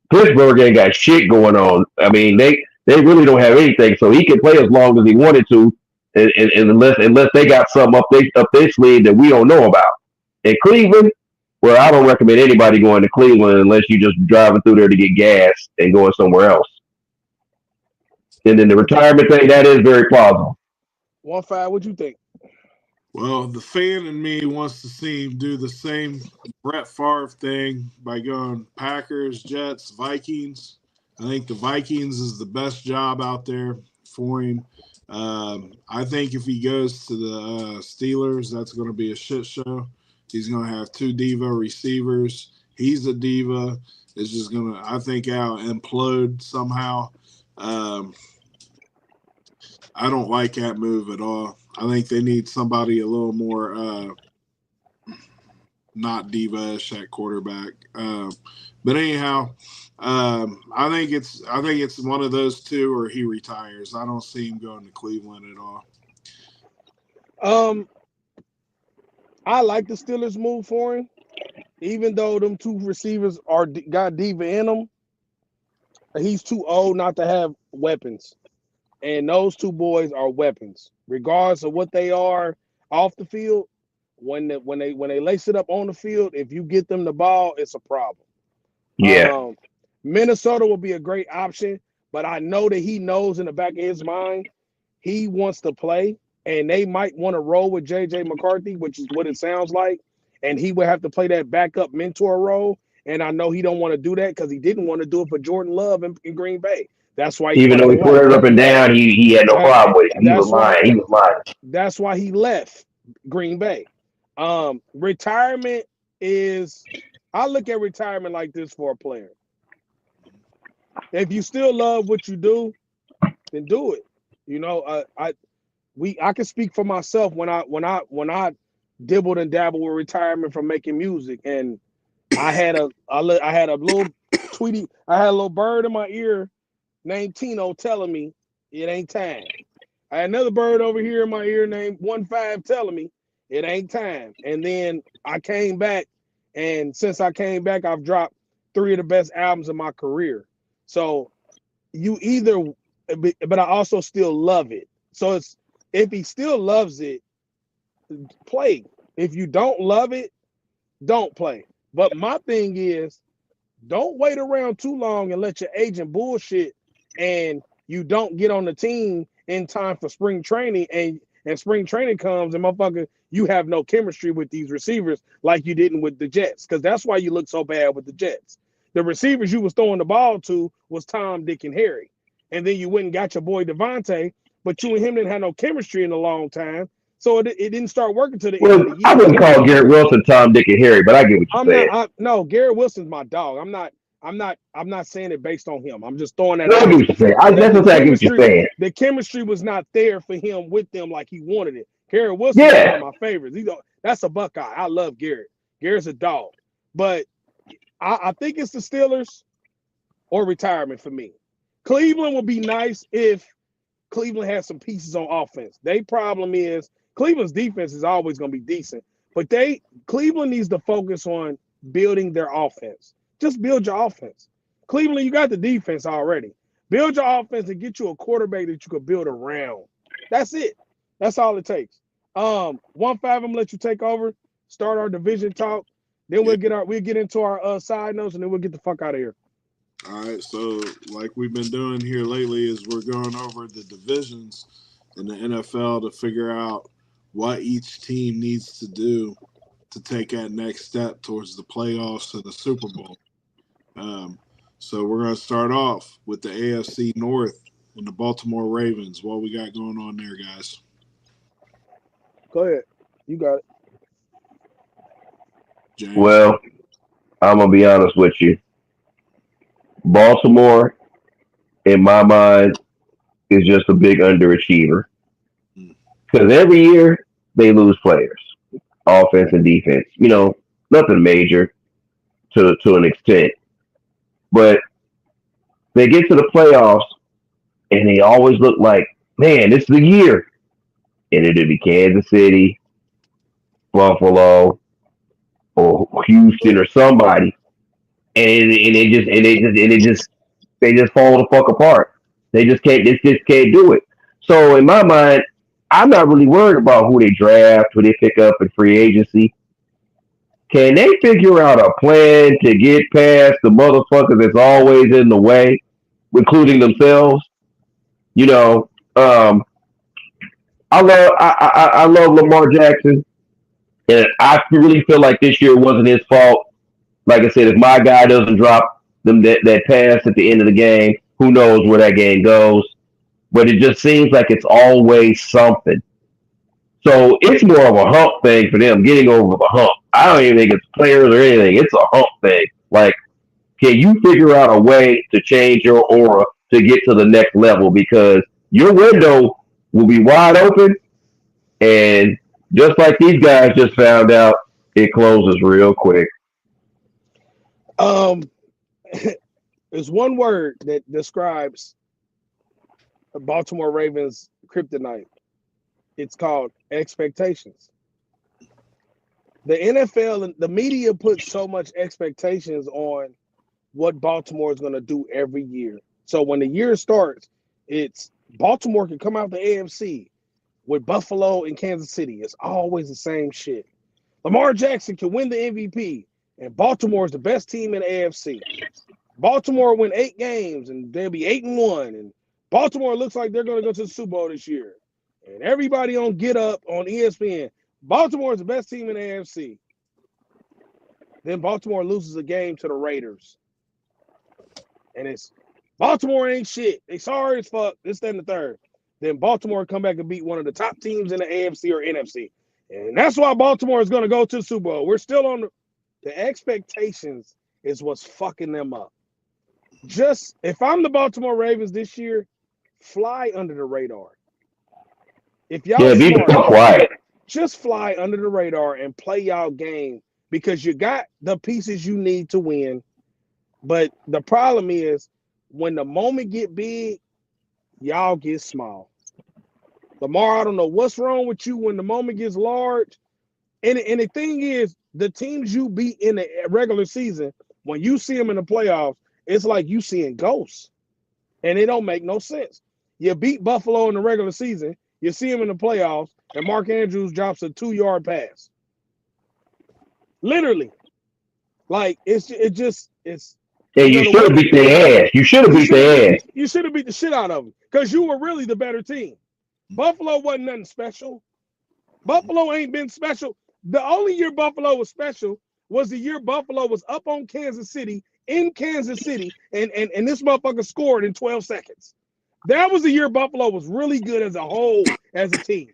Pittsburgh ain't got shit going on. I mean, they really don't have anything, so he can play as long as he wanted to, and unless they got something up their sleeve that we don't know about. In Cleveland, well, I don't recommend anybody going to Cleveland unless you're just driving through there to get gas and going somewhere else. And then the retirement thing, that is very plausible. 1-5, what you think? Well, the fan in me wants to see him do the same Brett Favre thing by going Packers, Jets, Vikings. I think the Vikings is the best job out there for him. I think if he goes to the Steelers, that's going to be a shit show. He's going to have 2 diva receivers. He's a diva. is just gonna, I think, out implode somehow. Um, I don't like that move at all. I think they need somebody a little more not diva-ish at quarterback. But anyhow, I think it's one of those two, or he retires. I don't see him going to Cleveland at all. I like the Steelers move for him, even though them two receivers got diva in them. He's too old not to have weapons, and those two boys are weapons, regardless of what they are off the field. When they lace it up on the field, if you get them the ball, it's a problem. Yeah. Minnesota will be a great option, but I know that he knows in the back of his mind he wants to play, and they might want to roll with JJ McCarthy, which is what it sounds like, and he would have to play that backup mentor role. And I know he don't want to do that because he didn't want to do it for Jordan Love in Green Bay. That's why Even though he put it up and down, he had no problem with it. He was lying. That's why he left Green Bay. Retirement is, I look at retirement like this for a player. If you still love what you do, then do it. You know, I can speak for myself when I dibbled and dabbled with retirement from making music, and I had a little tweety, I had a little bird in my ear named Tino telling me it ain't time. I had another bird over here in my ear named 15 telling me it ain't time. And then I came back, and since I came back, I've dropped 3 of the best albums of my career. So you either, but I also still love it. So it's, if he still loves it, play. If you don't love it, don't play. But my thing is, don't wait around too long and let your agent bullshit, and you don't get on the team in time for spring training, and spring training comes and motherfucker, you have no chemistry with these receivers like you didn't with the Jets, because that's why you look so bad with the Jets. The receivers you was throwing the ball to was Tom, Dick, and Harry. And then you went and got your boy Devontae, but you and him didn't have no chemistry in a long time. So it didn't start working till the end of the year. I wouldn't call Garrett Wilson Tom, Dick, and Harry, but I get what you're saying. No, Garrett Wilson's my dog. I'm not saying it based on him. I'm just throwing that out. I get what you're saying. That's what I get what you're saying. The chemistry was not there for him with them like he wanted it. Garrett Wilson is one of my favorites. That's a Buckeye. I love Garrett. Garrett's a dog. But I think it's the Steelers or retirement for me. Cleveland would be nice if Cleveland has some pieces on offense. Their problem is Cleveland's defense is always going to be decent, but Cleveland needs to focus on building their offense. Just build your offense. Cleveland, you got the defense already. Build your offense and get you a quarterback that you could build around. That's it. That's all it takes. 1-5, I'm gonna let you take over, start our division talk. Then we'll get into our side notes, and then we'll get the fuck out of here. All right, so like we've been doing here lately is we're going over the divisions in the NFL to figure out what each team needs to do to take that next step towards the playoffs and the Super Bowl. So we're going to start off with the AFC North and the Baltimore Ravens. What we got going on there, guys? Go ahead. You got it. James? Well, I'm going to be honest with you. Baltimore, in my mind, is just a big underachiever. Because every year, they lose players, offense and defense. You know, nothing major to an extent. But they get to the playoffs, and they always look like, man, this is the year. And it'll be Kansas City, Buffalo, or Houston, or somebody. And they just fall the fuck apart. They just can't do it. So in my mind, I'm not really worried about who they draft, who they pick up in free agency. Can they figure out a plan to get past the motherfuckers that's always in the way, including themselves? You know, I love Lamar Jackson, and I really feel like this year wasn't his fault. Like I said, if my guy doesn't drop them that pass at the end of the game, who knows where that game goes? But it just seems like it's always something. So it's more of a hump thing for them, getting over the hump. I don't even think it's players or anything. It's a hump thing. Like, can you figure out a way to change your aura to get to the next level? Because your window will be wide open, and just like these guys just found out, it closes real quick. Um, there's one word that describes the Baltimore Ravens kryptonite. It's called expectations. The NFL and the media puts so much expectations on what Baltimore is going to do every year. So when the year starts, it's Baltimore can come out the AFC with Buffalo and Kansas City. It's always the same shit. Lamar Jackson can win the MVP, and Baltimore is the best team in the AFC. Baltimore win 8 games, and they'll be 8-1. And Baltimore looks like they're going to go to the Super Bowl this year. And everybody on Get Up on ESPN, Baltimore is the best team in the AFC. Then Baltimore loses a game to the Raiders. And it's Baltimore ain't shit. They sorry as fuck. This, that, and the third. Then Baltimore come back and beat one of the top teams in the AFC or NFC. And that's why Baltimore is going to go to the Super Bowl. We're still on the expectations is what's fucking them up. Just, if I'm the Baltimore Ravens this year, fly under the radar. If y'all Be smart, quiet. just fly under the radar and play y'all game because you got the pieces you need to win. But the problem is when the moment get big, y'all get small. Lamar, I don't know what's wrong with you when the moment gets large. And the thing is, the teams you beat in the regular season, when you see them in the playoffs, it's like you seeing ghosts. And it don't make no sense. You beat Buffalo in the regular season, you see them in the playoffs, and Mark Andrews drops a 2-yard pass. Literally. Like, it's Yeah, you should have beat their ass. You should have beat their ass. You should have beat the shit out of them because you were really the better team. Buffalo wasn't nothing special. Buffalo ain't been special. The only year Buffalo was special was the year Buffalo was up on Kansas City, in Kansas City, and this motherfucker scored in 12 seconds. That was the year Buffalo was really good as a whole, as a team.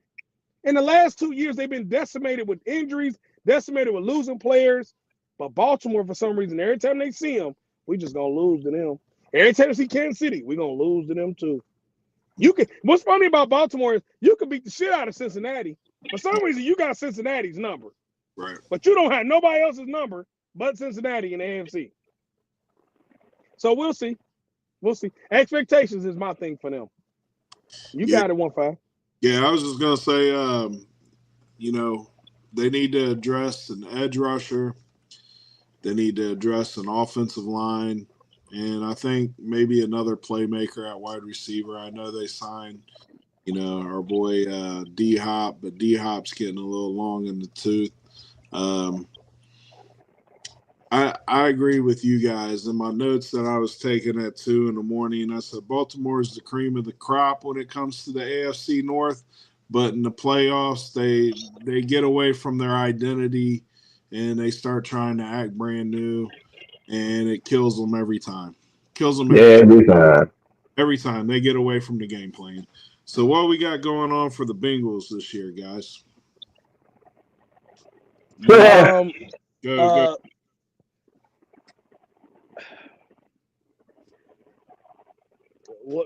In the last 2 years, they've been decimated with injuries, decimated with losing players. But Baltimore, for some reason, every time they see them, we just gonna lose to them. Every time they see Kansas City, we gonna lose to them too. What's funny about Baltimore is you can beat the shit out of Cincinnati. For some reason, you got Cincinnati's number. Right. But you don't have nobody else's number but Cincinnati in the AFC. So we'll see. We'll see. Expectations is my thing for them. You got it, 1-5. Yeah, I was just gonna say, they need to address an edge rusher. They need to address an offensive line, and I think maybe another playmaker at wide receiver. I know they signed, our boy D Hop, but D Hop's getting a little long in the tooth. I agree with you guys. In my notes that I was taking at 2 a.m, I said Baltimore is the cream of the crop when it comes to the AFC North, but in the playoffs they get away from their identity and they start trying to act brand new, and it kills them every time. Every time. Every time they get away from the game plan. So what we got going on for the Bengals this year, guys? Go.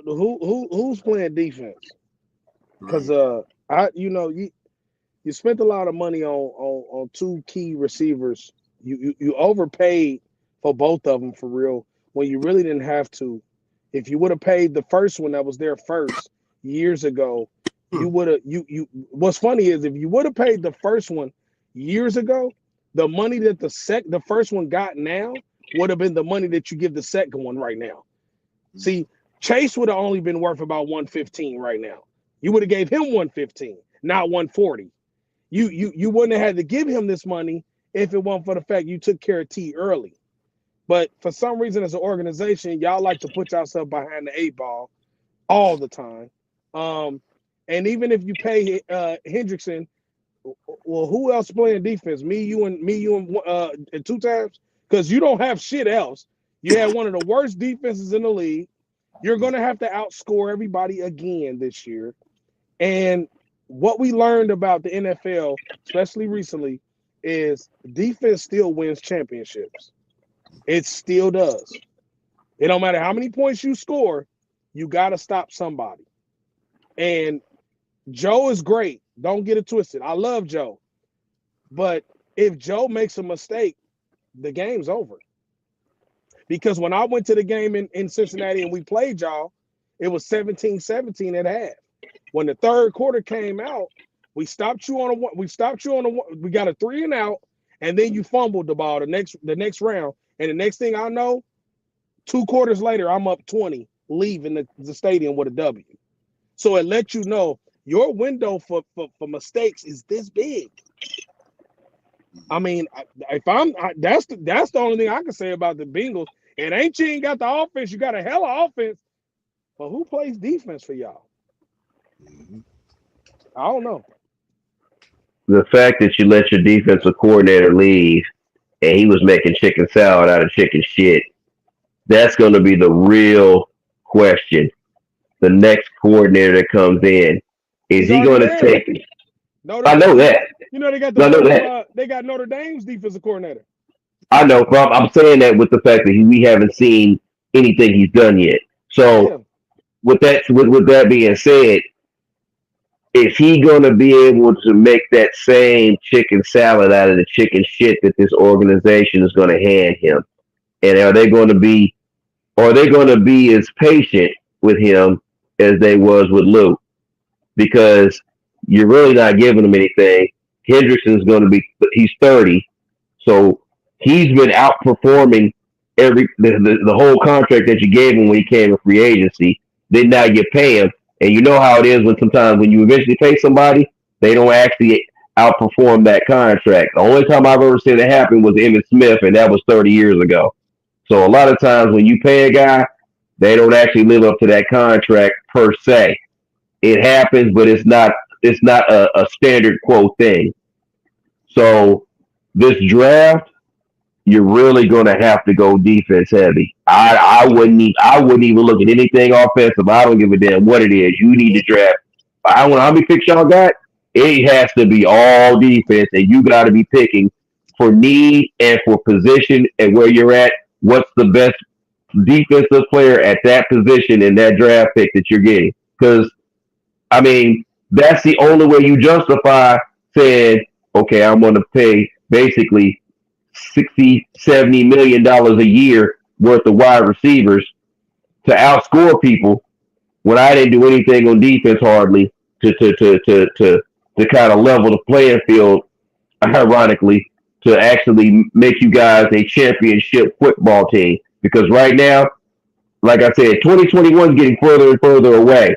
Who's playing defense? Because you spent a lot of money on 2 key receivers. You overpaid for both of them for real when you really didn't have to. If you would have paid the first one that was there first years ago, you would have. What's funny is if you would have paid the first one years ago, the money that the first one got now would have been the money that you give the second one right now. See, Chase would have only been worth about 115 right now. You would have gave him 115, not 140. You wouldn't have had to give him this money if it wasn't for the fact you took care of T early. But for some reason, as an organization, y'all like to put yourself behind the 8 ball all the time. And even if you pay Hendrickson, well, who else playing defense? Me, you, and 2 times? Because you don't have shit else. You had one of the worst defenses in the league. You're going to have to outscore everybody again this year. And what we learned about the NFL, especially recently, is defense still wins championships. It still does. It don't matter how many points you score, you got to stop somebody. And Joe is great. Don't get it twisted. I love Joe. But if Joe makes a mistake, the game's over. Because when I went to the game in Cincinnati and we played y'all, it was 17-17 at half. When the third quarter came out, we stopped you on a one. We got a 3 and out, and then you fumbled the ball the next round. And the next thing I know, 2 quarters later, I'm up 20, leaving the stadium with a W. So it lets you know your window for mistakes is this big. I mean, that's the only thing I can say about the Bengals. It ain't you ain't got the offense, you got a hell of offense, but who plays defense for y'all? I don't know. The fact that you let your defensive coordinator leave and he was making chicken salad out of chicken shit, that's going to be the real question. The next coordinator that comes in, is he going to take it? I know that. You know they got they got Notre Dame's defensive coordinator. I know, but I'm saying that with the fact that we haven't seen anything he's done yet. So with that being said, is he going to be able to make that same chicken salad out of the chicken shit that this organization is going to hand him? And are they going to be as patient with him as they was with Lou? Because you're really not giving him anything. Hendrickson's going to be, he's 30, so he's been outperforming the whole contract that you gave him when he came in free agency. Then now you pay him, and you know how it is when sometimes when you eventually pay somebody, they don't actually outperform that contract. The only time I've ever seen it happen was Emmitt Smith, and that was 30 years ago. So a lot of times when you pay a guy, they don't actually live up to that contract per se. It happens, but it's not a standard quote thing. So this draft, you're really going to have to go defense heavy. I wouldn't even look at anything offensive. I don't give a damn what it is. You need to draft. I don't know how many picks y'all got. It has to be all defense, and you got to be picking for need and for position and where you're at. What's the best defensive player at that position in that draft pick that you're getting? Because I mean, that's the only way you justify saying, okay, I'm going to pay basically $60-70 million a year worth of wide receivers to outscore people when I didn't do anything on defense hardly to kind of level the playing field, ironically, to actually make you guys a championship football team. Because right now, like I said, 2021 is getting further and further away.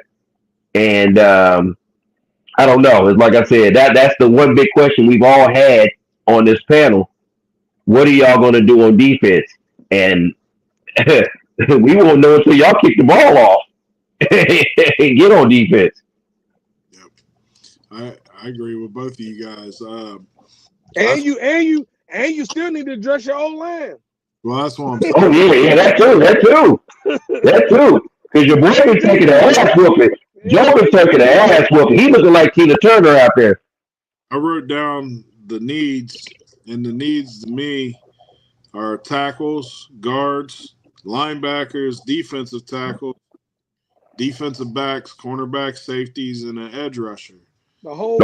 And I don't know. It's like I said, that's the one big question we've all had on this panel. What are y'all going to do on defense? And we won't know until y'all kick the ball off and get on defense. Yep, I agree with both of you guys. And you still need to address your old line. Well, that's what I'm saying. Oh yeah, that too. Because your boy been taking the ass whooping. Joe been taking the ass whooping. He looking like Tina Turner out there. I wrote down the needs, and the needs to me are tackles, guards, linebackers, defensive tackles, defensive backs, cornerbacks, safeties, and an edge rusher. The whole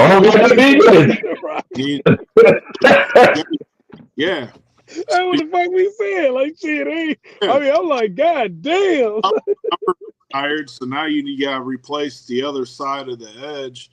yeah. That's what the fuck we said. Like shit, I mean, I'm like, God damn. I'm tired, so now you got to replace the other side of the edge,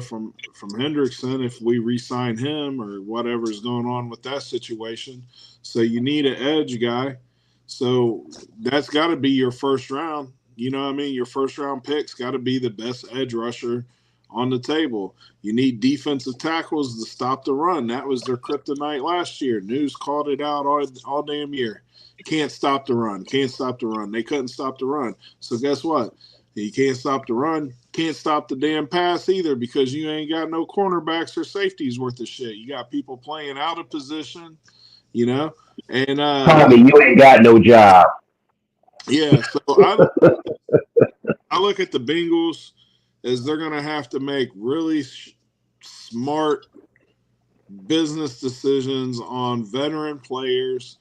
from Hendrickson if we re-sign him or whatever's going on with that situation. So you need an edge guy. So that's got to be your first round. You know what I mean? Your first round pick's got to be the best edge rusher on the table. You need defensive tackles to stop the run. That was their kryptonite last year. News called it out all damn year. Can't stop the run. Can't stop the run. They couldn't stop the run. So guess what? You can't stop the run. Can't stop the damn pass either because you ain't got no cornerbacks or safeties worth of shit. You got people playing out of position, and Tommy, you ain't got no job. Yeah, so I look at the Bengals as they're going to have to make really smart business decisions on veteran players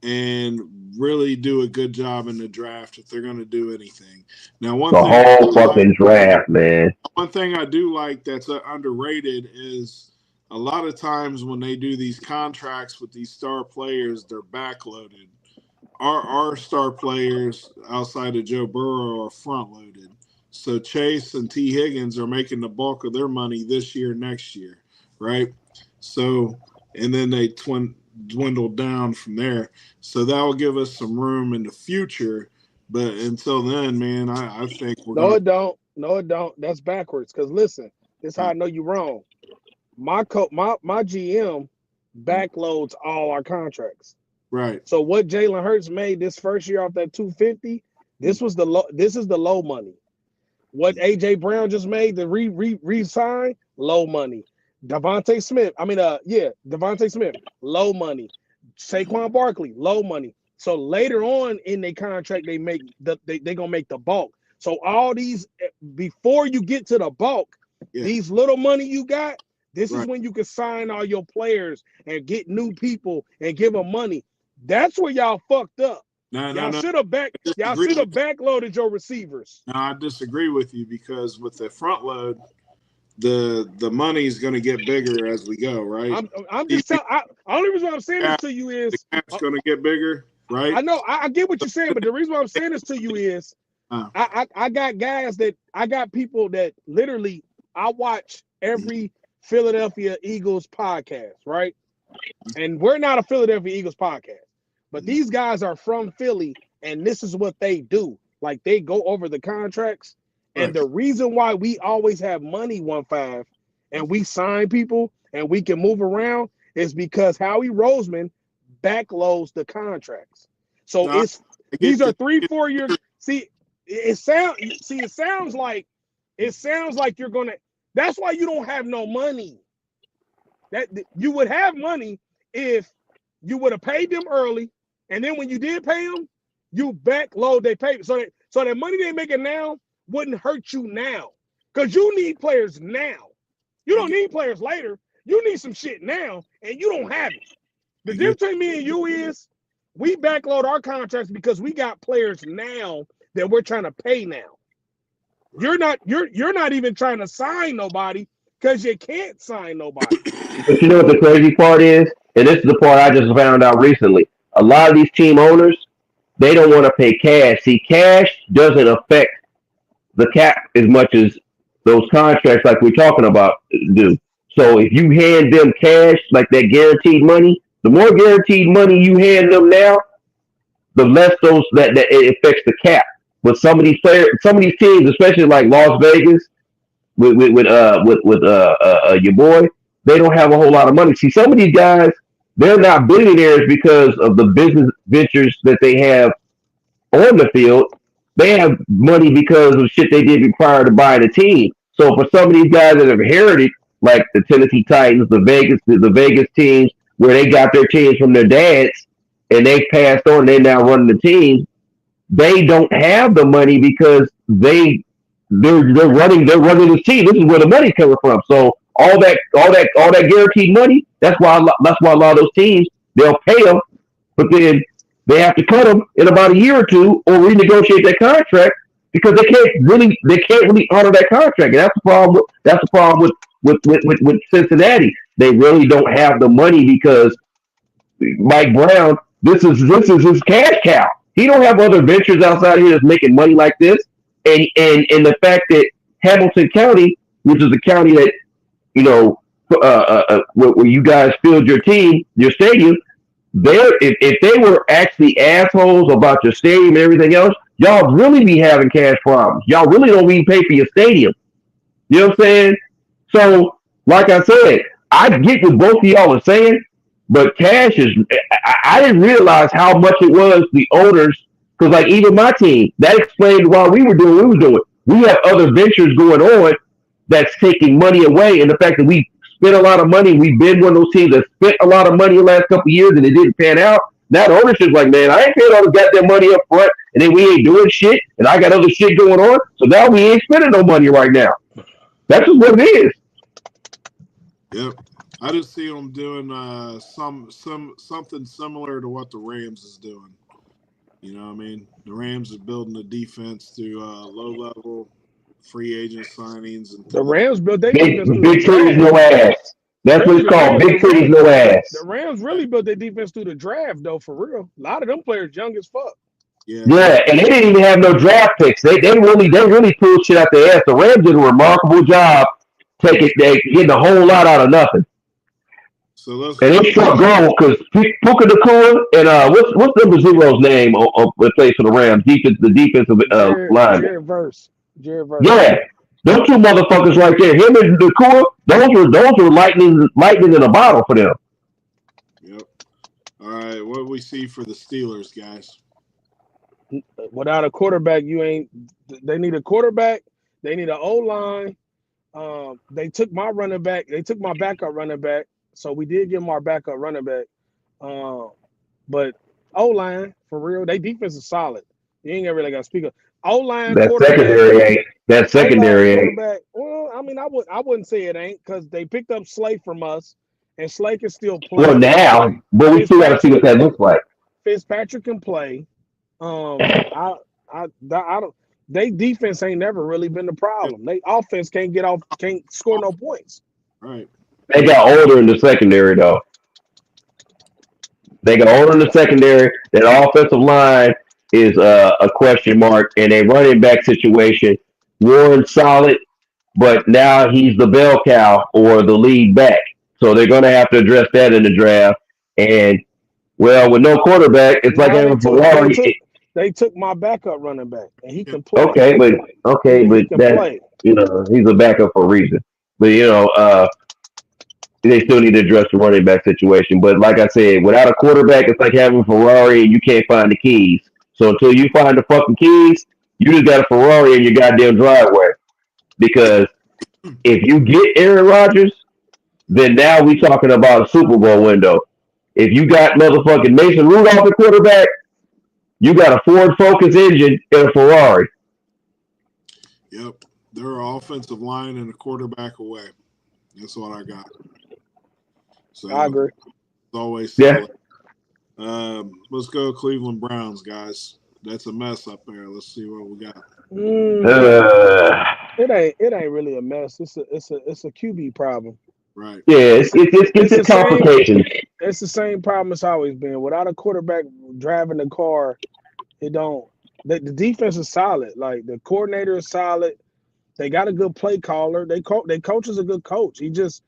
and really do a good job in the draft if they're going to do anything. Now, The whole fucking draft, man. One thing I do like that's underrated is a lot of times when they do these contracts with these star players, they're backloaded. Our star players outside of Joe Burrow are front loaded. So Chase and T. Higgins are making the bulk of their money this year, next year, right? So, and then they dwindle down from there. So that will give us some room in the future. But until then, man, I think we're No, it don't. No, it don't. That's backwards. Because listen, this is how I know you're wrong. My GM backloads all our contracts. Right. So what Jalen Hurts made this first year off that 250, this is the low money. What AJ Brown just made, the re-sign, low money. Devontae Smith, low money. Saquon Barkley, low money. So later on in their contract, they gonna make the bulk. So all these, before you get to the bulk, these little money you got, this is when you can sign all your players and get new people and give them money. That's where y'all fucked up. Y'all should have backloaded your receivers. No, I disagree with you because with the front load, the money is going to get bigger as we go, right? I'm just telling. Only reason why I'm saying this to you is the cap's going to get bigger, right? I know. I get what you're saying, but the reason why I'm saying this to you is I got guys I got people that literally I watch every Philadelphia Eagles podcast, right? And we're not a Philadelphia Eagles podcast. But these guys are from Philly, and this is what they do. Like, they go over the contracts, and the reason why we always have money 1-5 and we sign people and we can move around is because Howie Roseman backloads the contracts. So these are 3-4 years. See, it sounds like you're gonna. That's why you don't have no money. That you would have money if you would have paid them early. And then when you did pay them, you backload their payment. So that money they're making now wouldn't hurt you now. Because you need players now. You don't need players later. You need some shit now, and you don't have it. The difference between me and you is we backload our contracts because we got players now that we're trying to pay now. You're not even trying to sign nobody because you can't sign nobody. But you know what the crazy part is? And this is the part I just found out recently. A lot of these team owners, they don't want to pay cash. See, cash doesn't affect the cap as much as those contracts like we're talking about do. So if you hand them cash, like that guaranteed money, the more guaranteed money you hand them now, the less that it affects the cap. But some of these players, some of these teams, especially like Las Vegas, with your boy, they don't have a whole lot of money. See, some of these guys, they're not billionaires because of the business ventures that they have on the field. They have money because of shit they did prior to buying a team. So for some of these guys that have inherited, like the Tennessee Titans, the Vegas teams, where they got their teams from their dads and they passed on, they're now running the team. They don't have the money because they're running the team. This is where the money's coming from. So all that guaranteed money. That's why a lot of those teams, they'll pay them, but then they have to cut them in about a year or two or renegotiate that contract because they can't really honor that contract. And that's the problem with Cincinnati. They really don't have the money because Mike Brown, this is his cash cow. He don't have other ventures outside here that's making money like this. And the fact that Hamilton County, which is the county that, you know, where you guys filled your stadium, if they were actually assholes about your stadium and everything else, y'all really be having cash problems. Y'all really don't even pay for your stadium. You know what I'm saying? So, like I said, I get what both of y'all are saying, but cash is, I didn't realize how much it was the owners, because like even my team, that explained why we were doing what we were doing. We have other ventures going on that's taking money away, and the fact that we spent a lot of money, we've been one of those teams that spent a lot of money the last couple of years and it didn't pan out. Now the ownership's like, man, I ain't paying all the goddamn money up front, and then we ain't doing shit, and I got other shit going on, so now we ain't spending no money right now. That's just what it is. Yep. I just see them doing something similar to what the Rams is doing. You know what I mean? The Rams are building the defense through low-level free agent signings and The things like Rams built their Big defense through the big titties, draft. no ass. That's what Really, it's called. Big titties, no the ass. Rams really built their defense through the draft, though, for real. A lot of them players young as fuck. yeah, Yeah, and they didn't even have no draft picks. They really pulled shit out their ass. The Rams did a remarkable job getting a whole lot out of nothing. So let's And they struck gold because Puka Nakua and what's number zero's name on plays for the Rams? The defensive lineman. Jared Verse. Jared Verse. Yeah, those two motherfuckers right there, him and Nakua, those were lightning in a bottle for them. Yep. All right, what do we see for the Steelers, guys? Without a quarterback, you ain't. They need a quarterback. They need an O line. They took my running back. They took my backup running back. So we did give them our backup running back. But O line for real, they defense is solid. You ain't really got to speak of O line quarterback. That secondary ain't. Quarterback. Well, I mean, I wouldn't say it ain't because they picked up Slay from us, and Slay can still play. Well, now, but we still got to see what that looks like. Fitzpatrick can play. I don't. They defense ain't never really been the problem. They offense can't score no points. Right. They got older in the secondary though. They got older in the secondary. That offensive line is a question mark, and a running back situation. Warren's solid, but now he's the bell cow or the lead back. So they're going to have to address that in the draft. And well, with no quarterback, it's like having Ferrari. They took my backup running back, and he can play. Okay, but that he's a backup for a reason. But they still need to address the running back situation. But like I said, without a quarterback, it's like having a Ferrari and you can't find the keys. So until you find the fucking keys, you just got a Ferrari in your goddamn driveway. Because if you get Aaron Rodgers, then now we talking about a Super Bowl window. If you got motherfucking Mason Rudolph at quarterback, you got a Ford Focus engine and a Ferrari. Yep. They're an offensive line and a quarterback away. That's what I got. So I agree. It's always solid. Yeah. Let's go Cleveland Browns, guys. That's a mess up there. Let's see what we got. It ain't really a mess. It's a QB problem. Right. Yeah, it's a complication. It's the same problem it's always been. Without a quarterback driving the car, it don't. The defense is solid. Like the coordinator is solid. They got a good play caller. They coach is a good coach. He just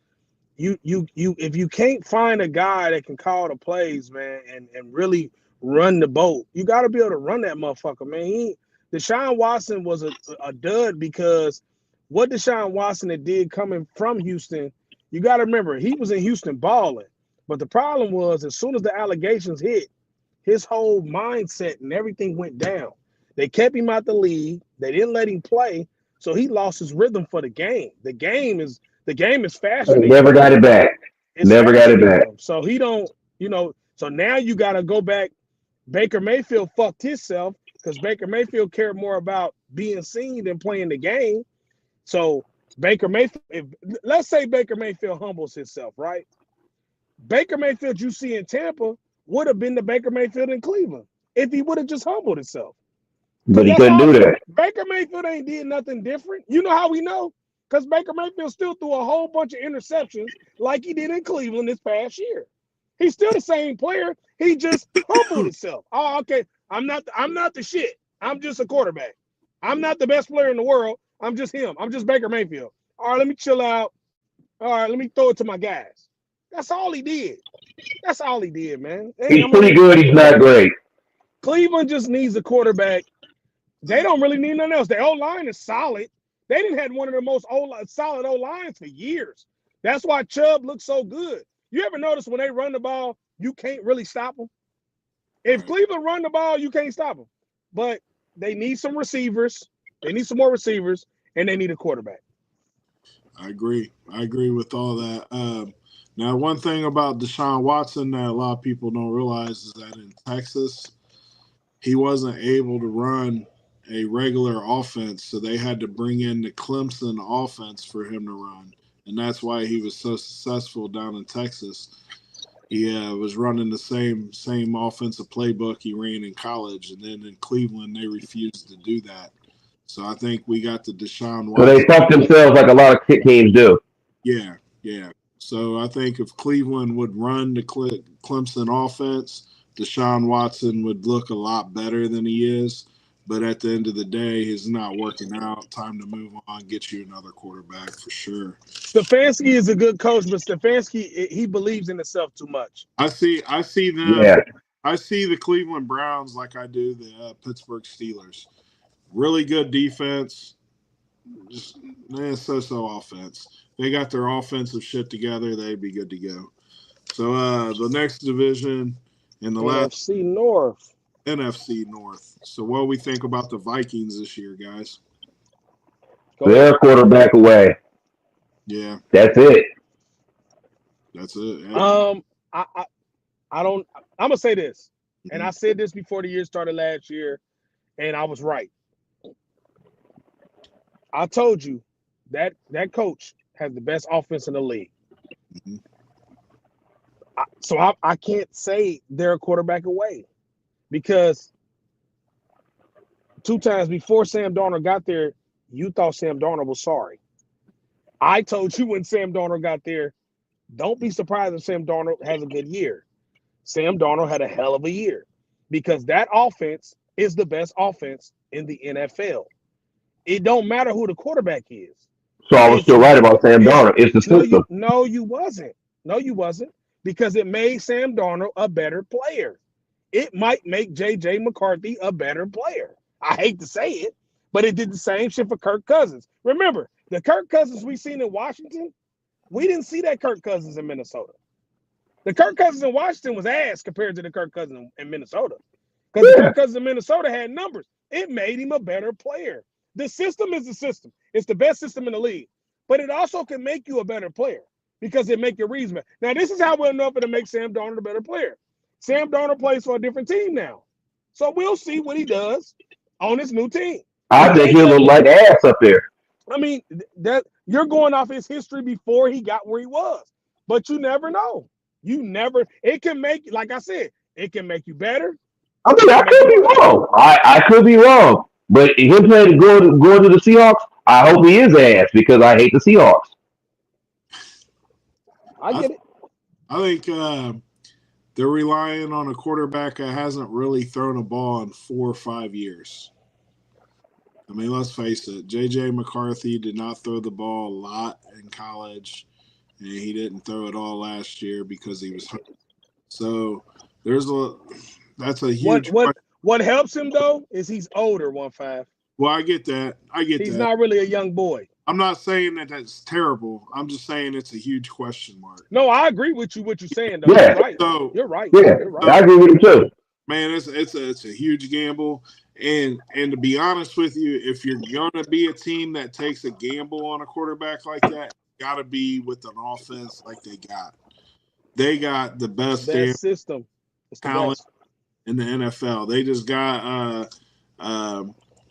you if you can't find a guy that can call the plays, man, and really run the boat, you got to be able to run that motherfucker, man. Deshaun Watson was a dud because what Deshaun Watson did coming from Houston, you got to remember he was in Houston balling, but the problem was as soon as the allegations hit, his whole mindset and everything went down. They kept him out the league. They didn't let him play. So he lost his rhythm for the game. The game is faster. Never got it back. Never got it back. So he don't, so now you got to go back. Baker Mayfield fucked himself because Baker Mayfield cared more about being seen than playing the game. So Baker Mayfield, let's say Baker Mayfield humbles himself, right? Baker Mayfield you see in Tampa would have been the Baker Mayfield in Cleveland if he would have just humbled himself. But he couldn't do that. Baker Mayfield ain't did nothing different. You know how we know? Because Baker Mayfield still threw a whole bunch of interceptions like he did in Cleveland this past year. He's still the same player. He just humbled himself. Oh, okay. I'm not the shit. I'm just a quarterback. I'm not the best player in the world. I'm just him. I'm just Baker Mayfield. All right, let me chill out. All right, let me throw it to my guys. That's all he did. That's all he did, man. He's pretty good. He's not great. Cleveland just needs a quarterback. They don't really need nothing else. The O-line is solid. They didn't have one of the most solid O-lines for years. That's why Chubb looks so good. You ever notice when they run the ball, you can't really stop them? If Cleveland run the ball, you can't stop them. But they need some receivers. They need some more receivers, and they need a quarterback. I agree. I agree with all that. Now, one thing about Deshaun Watson that a lot of people don't realize is that in Texas, he wasn't able to run a regular offense, so they had to bring in the Clemson offense for him to run. and that's why he was so successful down in Texas. He was running the same offensive playbook he ran in college, and then in Cleveland they refused to do that. So I think we got the Deshaun So they Watson. fuck themselves like a lot of teams do. Yeah. So I think if Cleveland would run the Clemson offense, Deshaun Watson would look a lot better than he is. But at the end of the day, he's not working out. Time to move on, get you another quarterback for sure. Stefanski is a good coach, but Stefanski, he believes in himself too much. I see them. Yeah. I see the Cleveland Browns like I do the Pittsburgh Steelers. Really good defense, just so offense. They got their offensive shit together, they'd be good to go. So the next division in the NFC North. NFC North. So what do we think about the Vikings this year, guys? They're a quarterback away. Yeah. That's it. Yeah. I'm gonna say this, and I said this before the year started last year, and I was right. I told you that coach has the best offense in the league. Mm-hmm. So I can't say they're a quarterback away, because 2 times before Sam Darnold got there, you thought Sam Darnold was sorry. I told you when Sam Darnold got there, don't be surprised if Sam Darnold has a good year. Sam Darnold had a hell of a year, because that offense is the best offense in the NFL. It don't matter who the quarterback is. So I was still right about Sam Darnold. It's the system. No, you wasn't. No, you wasn't. Because it made Sam Darnold a better player. It might make J.J. McCarthy a better player. I hate to say it, but it did the same shit for Kirk Cousins. Remember, the Kirk Cousins we seen in Washington, we didn't see that Kirk Cousins in Minnesota. The Kirk Cousins in Washington was ass compared to the Kirk Cousins in Minnesota. Because the Kirk Cousins in Minnesota had numbers. It made him a better player. The system is the system. It's the best system in the league. But it also can make you a better player, because it make your reads better. Now, this is how we'll know if it'll make Sam Darnold a better player. Sam Darnold plays for a different team now. So we'll see what he does on his new team. I think he'll look like ass up there. I mean, that you're going off his history before he got where he was. But you never know. It can make, like I said, it can make you better. I mean, I could be wrong. I could be wrong. But him playing going to the Seahawks, I hope he is ass, because I hate the Seahawks. I get it. I think they're relying on a quarterback that hasn't really thrown a ball in 4 or 5 years. I mean, let's face it. J.J. McCarthy did not throw the ball a lot in college, and he didn't throw it all last year because he was hurt. So that's a huge. What helps him though is he's older. 1-5. Well, I get that. He's not really a young boy. I'm not saying that that's terrible. I'm just saying it's a huge question mark. No, I agree with you. What you're saying, though. Yeah. You're right. So, you're right. Yeah, you're right. I agree with him too. Man, it's a huge gamble, and to be honest with you, if you're gonna be a team that takes a gamble on a quarterback like that, got to be with an offense like they got. They got the best system, talent in the NFL. They just got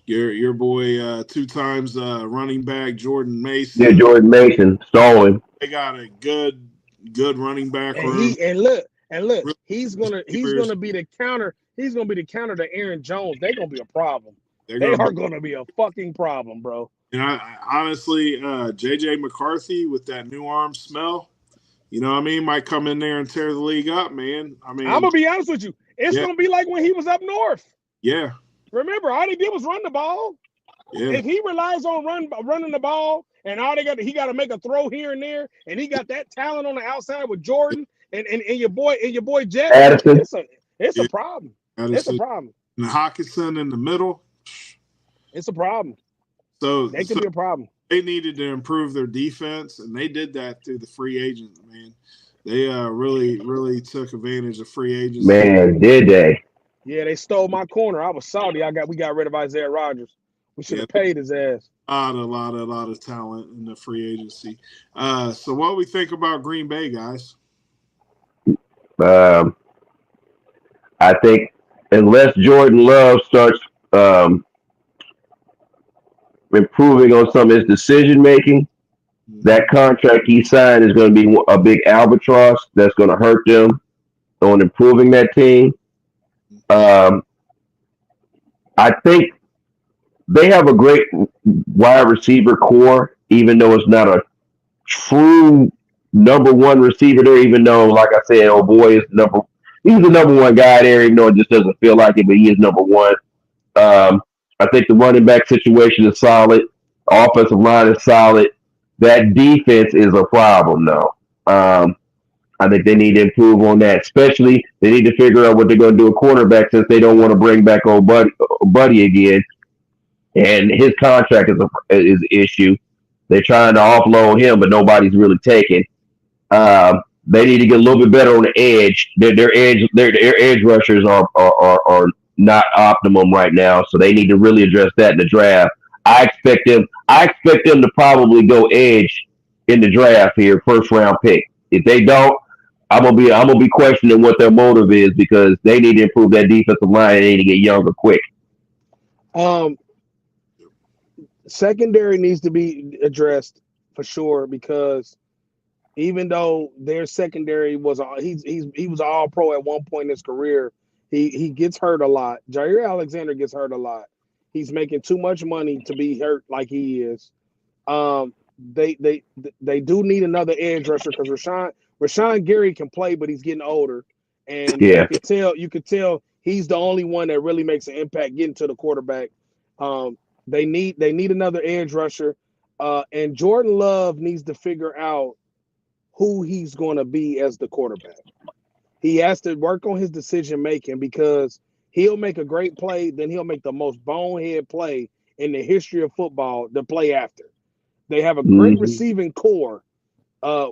your boy 2 times running back Jordan Mason. Yeah, Jordan Mason, stalling. They got a good running back room. And look, he's gonna be the counter. He's gonna be the counter to Aaron Jones. They're gonna be a problem. They are gonna be a fucking problem, bro. And I honestly, J.J. McCarthy with that new arm smell, you know what I mean, might come in there and tear the league up, man. I mean, I'm gonna be honest with you. It's gonna be like when he was up north. Yeah. Remember, all he did was run the ball. Yeah. If he relies on running the ball, and he got to make a throw here and there, and he got that talent on the outside with Jordan and your boy Jeff, it's a problem. It's a problem. And Hawkinson in the middle, it's a problem. So they could be a problem. They needed to improve their defense, and they did that through the free agents. Man, they really took advantage of free agents. Man, did they? Yeah, they stole my corner. I was salty. We got rid of Isaiah Rodgers. We should have paid his ass. A lot of talent in the free agency. So what do we think about Green Bay, guys? I think unless Jordan Love starts improving on some of his decision making, That contract he signed is going to be a big albatross that's going to hurt them on improving that team. Um, I think they have a great wide receiver core, even though it's not a true number one receiver there. Even though, like I said, oh boy is he's the number one guy there. Even though it just doesn't feel like it, but he is number one. Um, I think the running back situation is solid. Offensive line is solid. That defense is a problem, though. I think they need to improve on that. Especially, they need to figure out what they're going to do at quarterback since they don't want to bring back old Buddy again. And his contract is an issue. They're trying to offload him, but nobody's really taking. They need to get a little bit better on the edge. Their edge rushers are not optimum right now, so they need to really address that in the draft. I expect them to probably go edge in the draft here, first round pick. If they don't, I'm gonna be questioning what their motive is because they need to improve that defensive line and they need to get younger quick. Um, Secondary needs to be addressed for sure because even though their secondary was he was all pro at one point in his career, he gets hurt a lot. Jair Alexander gets hurt a lot. He's making too much money to be hurt like he is. Um, they do need another edge rusher because Rashawn Gary can play, but he's getting older, and Yeah. you could tell he's the only one that really makes an impact getting to the quarterback. Um, they need another edge rusher, and Jordan Love needs to figure out who he's going to be as the quarterback. He has to work on his decision making because he'll make a great play, then he'll make the most bonehead play in the history of football the play after. They have a great Mm-hmm. receiving core.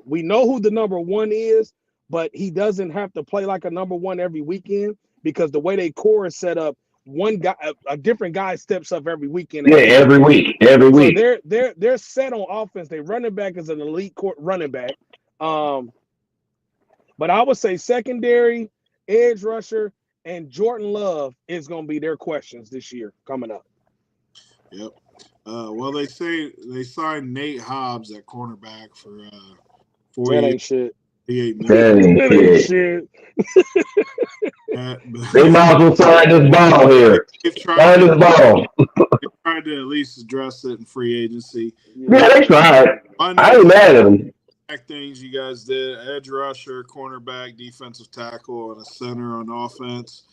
We know who the number one is, but he doesn't have to play like a number one every weekend because the way they core is set up, one guy, a different guy steps up every weekend. Yeah, every week, every So week. they're set on offense. They running back is an elite court running back. Um, but I would say secondary, edge rusher, and Jordan Love is going to be their questions this year coming up. Yep. Well, they say they signed Nate Hobbs at cornerback for That ain't shit. 48 million. That ain't That ain't shit. shit. They might as well sign this ball here. They've Sign this ball. tried to at least address it in free agency. Yeah, they tried. I ain't mad at them. Things you guys did: edge rusher, cornerback, defensive tackle, and a center on offense.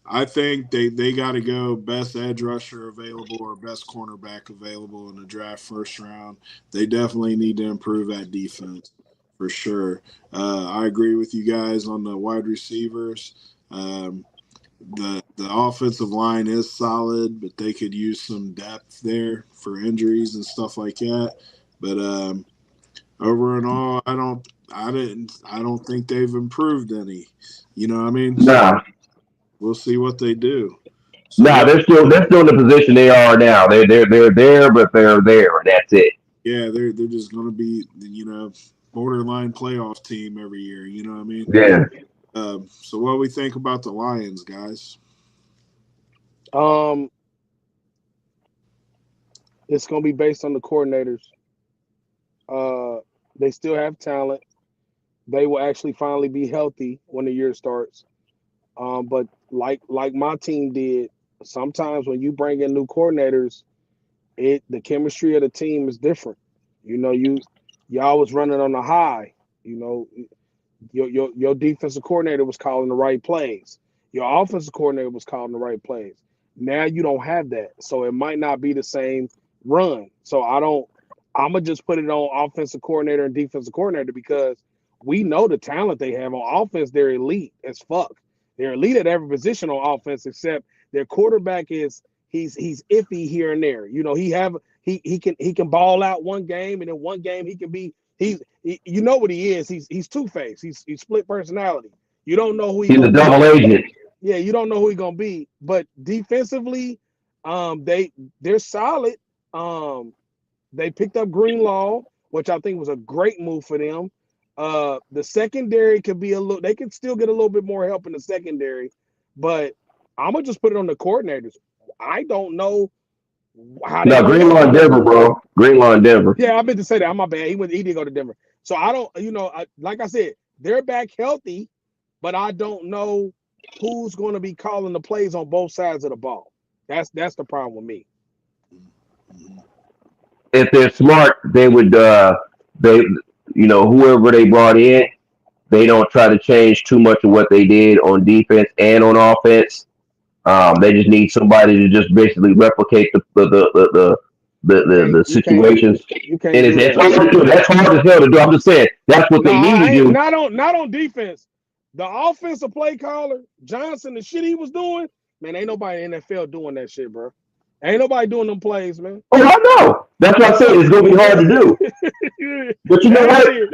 I think they got to go best edge rusher available or best cornerback available in the draft first round. They definitely need to improve that defense for sure. I agree with you guys on the wide receivers. The offensive line is solid, but they could use some depth there for injuries and stuff like that. But over and all, I don't think they've improved any. You know what I mean? Nah. We'll see what they do. So, Nah, they're still in the position they are now. They're there, but they're there, and that's it. Yeah, they're just gonna be borderline playoff team every year. You know what I mean? Yeah. So what do we think about the Lions, guys? It's gonna be based on the coordinators. They still have talent. They will actually finally be healthy when the year starts. But like my team did, sometimes when you bring in new coordinators, the chemistry of the team is different. Y'all was running on a high. Your defensive coordinator was calling the right plays. Your offensive coordinator was calling the right plays. Now you don't have that, so it might not be the same run. So I'm gonna just put it on offensive coordinator and defensive coordinator because we know the talent they have on offense. They're elite as fuck. They're elite at every position on offense except their quarterback is he's iffy here and there. He can ball out one game and in one game he can be you know what he is. He's two-faced. He's split personality. You don't know who he's a double agent. Yeah, you don't know who he's gonna be. But defensively, they're solid. They picked up Greenlaw, which I think was a great move for them. The secondary could be they could still get a little bit more help in the secondary, but I'm gonna just put it on the coordinators. I don't know How they No, went Greenlaw in Denver, bro. Greenlaw in Denver. Yeah, I meant to say that. My bad. He did go to Denver. So I don't, like I said, they're back healthy, but I don't know who's going to be calling the plays on both sides of the ball. That's the problem with me. If they're smart, they would whoever they brought in, they don't try to change too much of what they did on defense and on offense. They just need somebody to just basically replicate the situations. You can't And do it's that. hard to do. That's hard as hell to do. I'm just saying that's what No, they need I to ain't, do. not on defense. The offensive play caller, Johnson, the shit he was doing, man, ain't nobody in the NFL doing that shit, bro. Ain't nobody doing them plays, man. Oh, I know. That's what I said. It's gonna be hard to do. But you know That what? shit,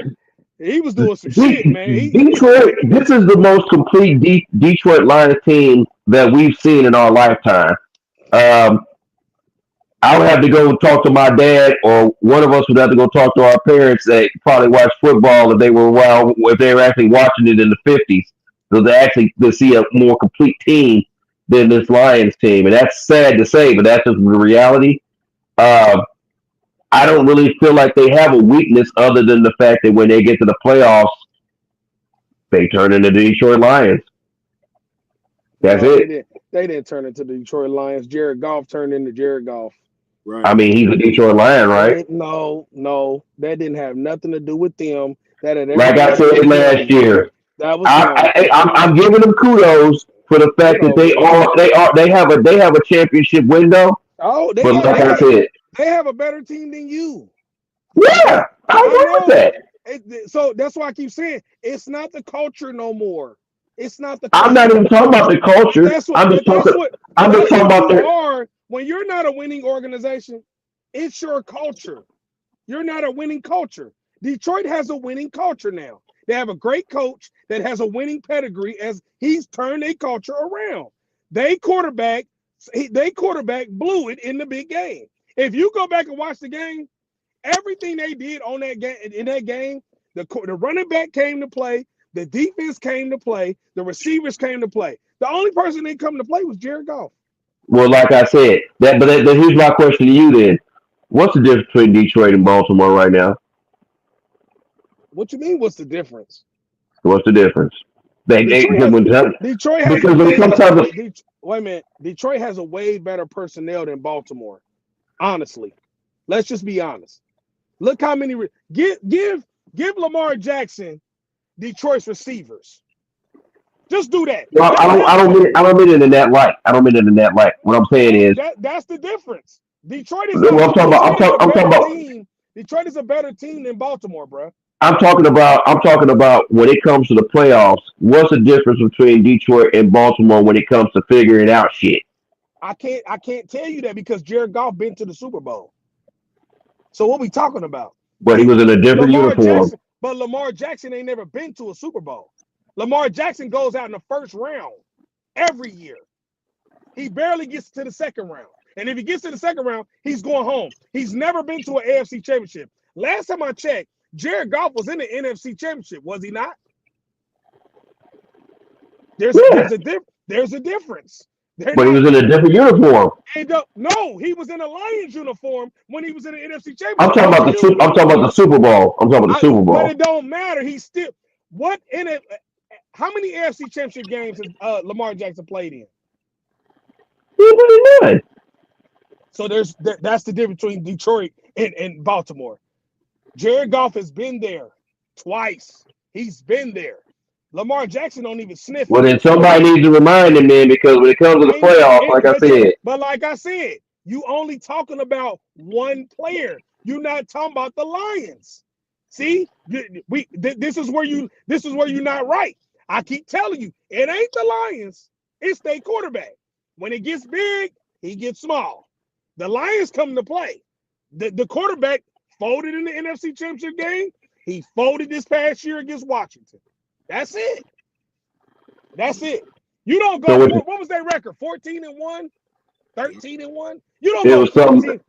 he was doing some shit, man. Detroit. This is the most complete Detroit Lions team that we've seen in our lifetime. Um, I would have to go talk to my dad, or one of us would have to go talk to our parents that probably watched football if they were actually watching it in the '50s, so to see a more complete team than this Lions team, and that's sad to say, but that's just the reality. Uh, I don't really feel like they have a weakness other than the fact that when they get to the playoffs, they turn into the Detroit Lions. That's No, it. they didn't turn into the Detroit Lions. Jared Goff turned into Jared Goff. Right. I mean, he's a Detroit Lion, right? No, that didn't have nothing to do with them. That had Like I everything to do said with last them. year, That was him. I'm giving them kudos for the fact that Kudos, bro. they have a championship window. Oh, But like I said, they have a better team than you. yeah, I agree with that. So that's why I keep saying it's not the culture no more. It's not the I'm not culture. even talking about the culture. That's what. I'm just talking about You their. are when you're not a winning organization. It's your culture. You're not a winning culture. Detroit has a winning culture now. They have a great coach that has a winning pedigree as he's turned their culture around. They quarterback blew it in the big game. If you go back and watch the game, everything they did on that game in that game, the running back came to play, the defense came to play, the receivers came to play. The only person that come to play was Jared Goff. Well, like I said, but here's my question to you then: what's the difference between Detroit and Baltimore right now? What you mean? What's the difference? What's the difference? Detroit has a wait a minute. Detroit has a way better personnel than Baltimore. Honestly, let's just be honest. Look how many give Lamar Jackson Detroit's receivers. Just do that. Well, I don't mean it in that light. I don't mean it in that light. What I'm saying is that's the difference. Detroit is I'm talking about. team. Detroit is a better team than Baltimore, bro. I'm talking about when it comes to the playoffs. What's the difference between Detroit and Baltimore when it comes to figuring out shit? I can't tell you that because Jared Goff been to the Super Bowl. So what we talking about? But he was in a different uniform. But Lamar Jackson ain't never been to a Super Bowl. Lamar Jackson goes out in the first round every year. He barely gets to the second round. And if he gets to the second round, he's going home. He's never been to an AFC championship. Last time I checked, Jared Goff was in the NFC championship, was he not? There's a difference. But he was in a different uniform. No, he was in a Lions uniform when he was in the NFC championship. I'm talking about the Super Bowl. But it don't matter. He's still how many AFC championship games has Lamar Jackson played in? He played none. So that's the difference between Detroit and Baltimore. Jared Goff has been there twice. He's been there. Lamar Jackson don't even sniff. Well, then somebody needs to remind him then, because when it comes to the playoffs, like I said, you only talking about one player. You're not talking about the Lions. See, this is where you're not right. I keep telling you, it ain't the Lions. It's their quarterback. When it gets big, he gets small. The Lions come to play. The quarterback folded in the NFC Championship game. He folded this past year against Washington. That's it. You don't go. What was their record? 14-1, 13-1. You don't go 14.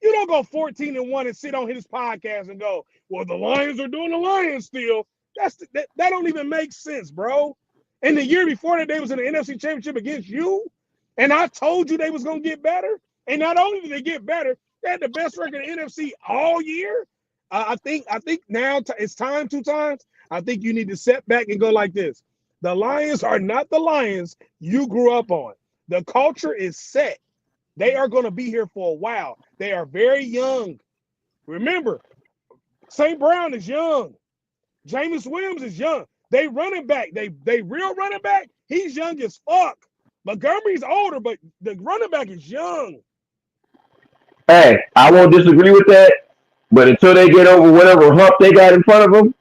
You don't go 14-1 and sit on his podcast and go, "Well, the Lions are doing the Lions still." That don't even make sense, bro. And the year before that, they was in the NFC Championship against you, and I told you they was gonna get better, And not only did they get better, they had the best record in the NFC all year. I think now it's time 2 times. I think you need to step back and go like this. The Lions are not the Lions you grew up on. The culture is set. They are going to be here for a while. They are very young. Remember, St. Brown is young. Jameis Williams is young. They running back. They real running back. He's young as fuck. Montgomery's older, but the running back is young. Hey, I won't disagree with that. But until they get over whatever hump they got in front of them,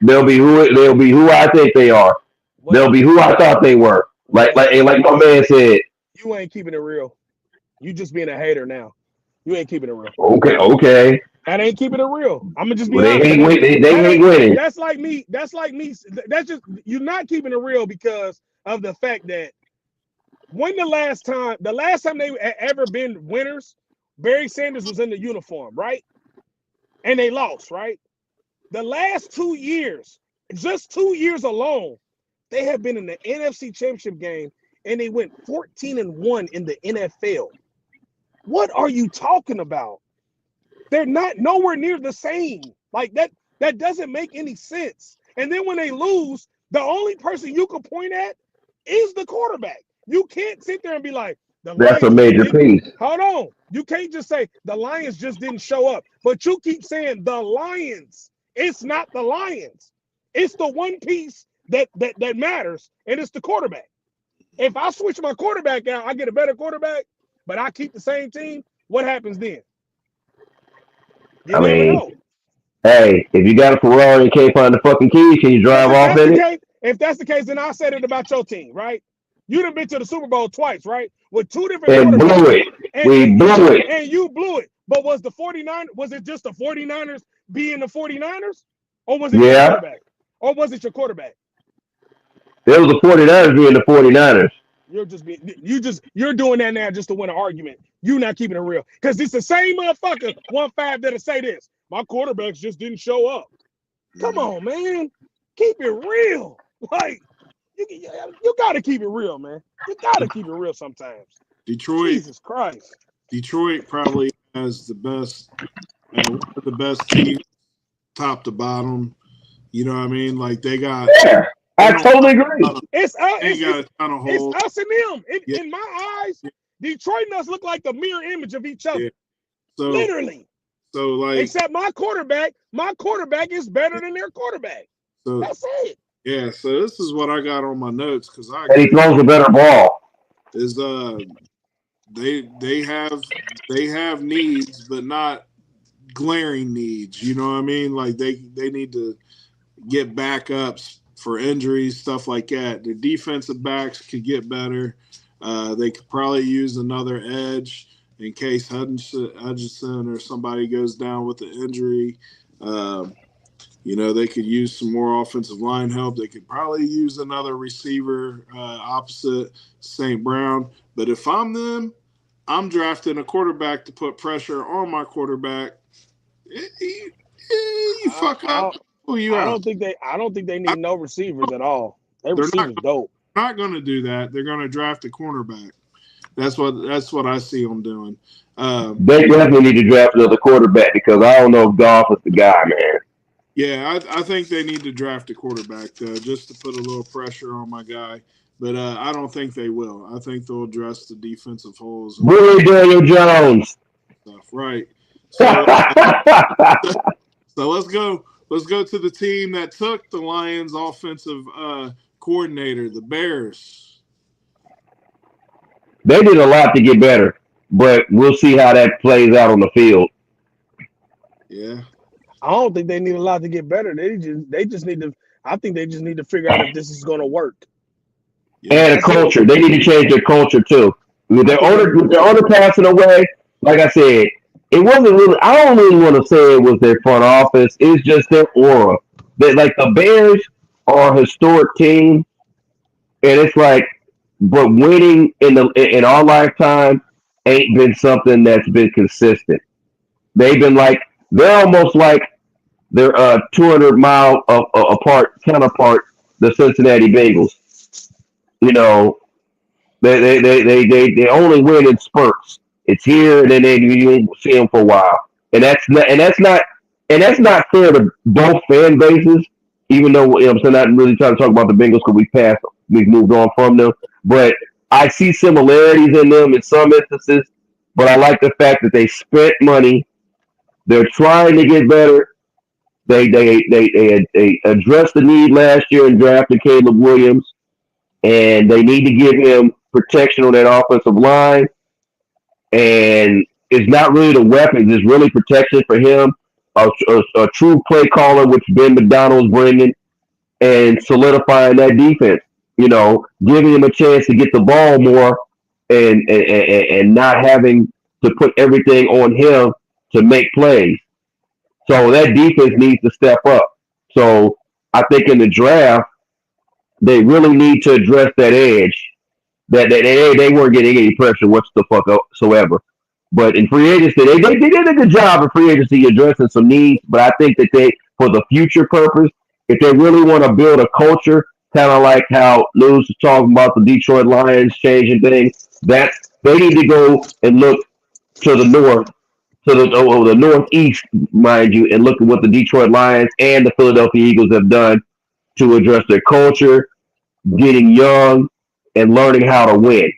they'll be who I think they are. They'll be who I thought they were. Like my man said. You ain't keeping it real. You just being a hater now. You ain't keeping it real. Okay. That ain't keeping it real. I'm gonna just be honest. They ain't winning. That's like me. That's just you're not keeping it real because of the fact that when the last time they ever been winners, Barry Sanders was in the uniform, right? And they lost, right? The last 2 years, just 2 years alone, they have been in the NFC Championship game and they went 14-1 in the NFL. What are you talking about? They're not nowhere near the same. Like that doesn't make any sense. And then when they lose, the only person you can point at is the quarterback. You can't sit there and be like, that's a major piece. Hold on. You can't just say the Lions just didn't show up. But you keep saying the Lions. It's not the Lions. It's the one piece that matters, and it's the quarterback. If I switch my quarterback out, I get a better quarterback, but I keep the same team, what happens then? You never know. Hey, if you got a Ferrari and can't find the fucking keys, can you drive off in it? If that's the case, then I said it about your team, right? You done been to the Super Bowl twice, right? With 2 different and blew it. We blew it. And you blew it. But was it just the 49ers being the 49ers? Or was it your quarterback? Or was it your quarterback? It was the 49ers being the 49ers. You're doing that now just to win an argument. You're not keeping it real. Because it's the same motherfucker, 1-5, that'll say this. My quarterbacks just didn't show up. Come on, man. Keep it real. Like, you got to keep it real, man. You got to keep it real sometimes. Detroit. Jesus Christ. Detroit probably has one of the best teams, top to bottom. You know what I mean? Like they got. Yeah, I totally agree. It's a ton of holes. It's us and them. In my eyes, Detroit and us look like the mirror image of each other. Yeah. So, literally. So like, except my quarterback is better than their quarterback. So that's it. Yeah. So this is what I got on my notes because and he throws a better ball. Is they have needs, but not glaring needs. You know what I mean? Like they need to get backups for injuries, stuff like that. Their defensive backs could get better. They could probably use another edge in case Hutchinson or somebody goes down with the injury. They could use some more offensive line help. They could probably use another receiver opposite St. Brown. But if I'm them, I'm drafting a quarterback to put pressure on my quarterback. You fuck up. I don't think they need no receivers at all. Their receivers dope. Not going to do that. They're going to draft a cornerback. That's what I see them doing. They definitely need to draft another quarterback because I don't know if Goff is the guy, man. Yeah, I think they need to draft a quarterback just to put a little pressure on my guy. But I don't think they will. I think they'll address the defensive holes. Willie Daniel Jones. Stuff. Right. So let's go. Let's go to the team that took the Lions' offensive coordinator, the Bears. They did a lot to get better, but we'll see how that plays out on the field. Yeah. I don't think they need a lot to get better. They just need to. I think they just need to figure out if this is going to work. Yeah. And a culture. They need to change their culture too. With their owner passing away, like I said, it wasn't really. I don't really want to say it was their front office. It's just their aura. Like the Bears are a historic team, and it's like, but winning in our lifetime ain't been something that's been consistent. They've been like they're almost like their 200-mile counterpart, the Cincinnati Bengals. You know, they only win in spurts. It's here, and then you won't see him for a while. And that's not fair to both fan bases. Even though I'm still not really trying to talk about the Bengals because we've moved on from them. But I see similarities in them in some instances. But I like the fact that they spent money. They're trying to get better. They addressed the need last year and drafted Caleb Williams, and they need to give him protection on that offensive line. And it's not really the weapons; it's really protection for him. A true play caller, which Ben McDonald's bringing, and solidifying that defense. Giving him a chance to get the ball more, and not having to put everything on him to make plays. So that defense needs to step up. So I think in the draft, they really need to address that edge. That they weren't getting any pressure whatsoever. But in free agency, they did a good job in free agency addressing some needs. But I think that for the future purpose, if they really want to build a culture, kind of like how Lewis was talking about the Detroit Lions changing things, that they need to go and look to the north, to the northeast, mind you, and look at what the Detroit Lions and the Philadelphia Eagles have done to address their culture, getting young, and learning how to win.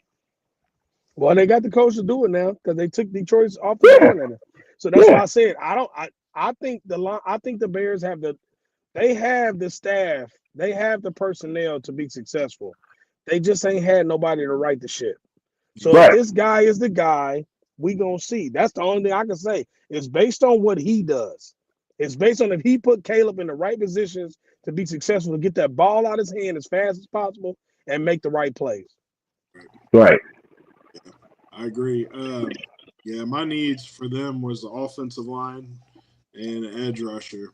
Well, they got the coach to do it now because they took Detroit's offensive coordinator. So that's why I said I think the Bears have the staff, they have the personnel to be successful. They just ain't had nobody to write the shit. So if this guy is the guy, we gonna see. That's the only thing I can say. It's based on what he does. It's based on if he put Caleb in the right positions to be successful, to get that ball out of his hand as fast as possible and make the right plays. Right. Yeah, I agree. My needs for them was the offensive line and an edge rusher.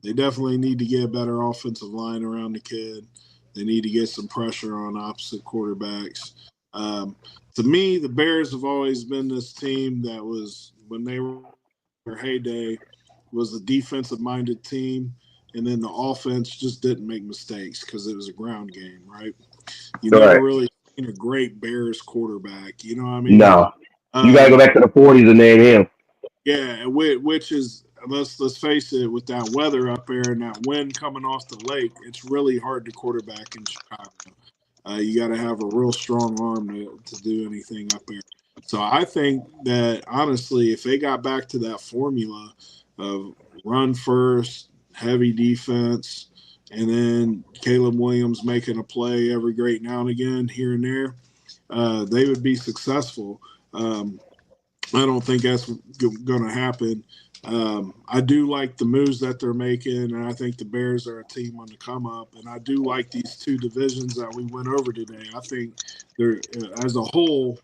They definitely need to get a better offensive line around the kid. They need to get some pressure on opposite quarterbacks. To me, the Bears have always been this team that was, when they were their heyday, was a defensive-minded team, and then the offense just didn't make mistakes because it was a ground game, right? You never really seen a great Bears quarterback. You know what I mean? No. You got to go back to the 40s and name him. Yeah, which is, let's face it, with that weather up there and that wind coming off the lake, it's really hard to quarterback in Chicago. You got to have a real strong arm to do anything up there. So I think that, honestly, if they got back to that formula of run first, heavy defense, and then Caleb Williams making a play every great now and again here and there, they would be successful. I don't think that's going to happen. I do like the moves that they're making, and I think the Bears are a team on the come up. And I do like these two divisions that we went over today. I think they're, as a whole,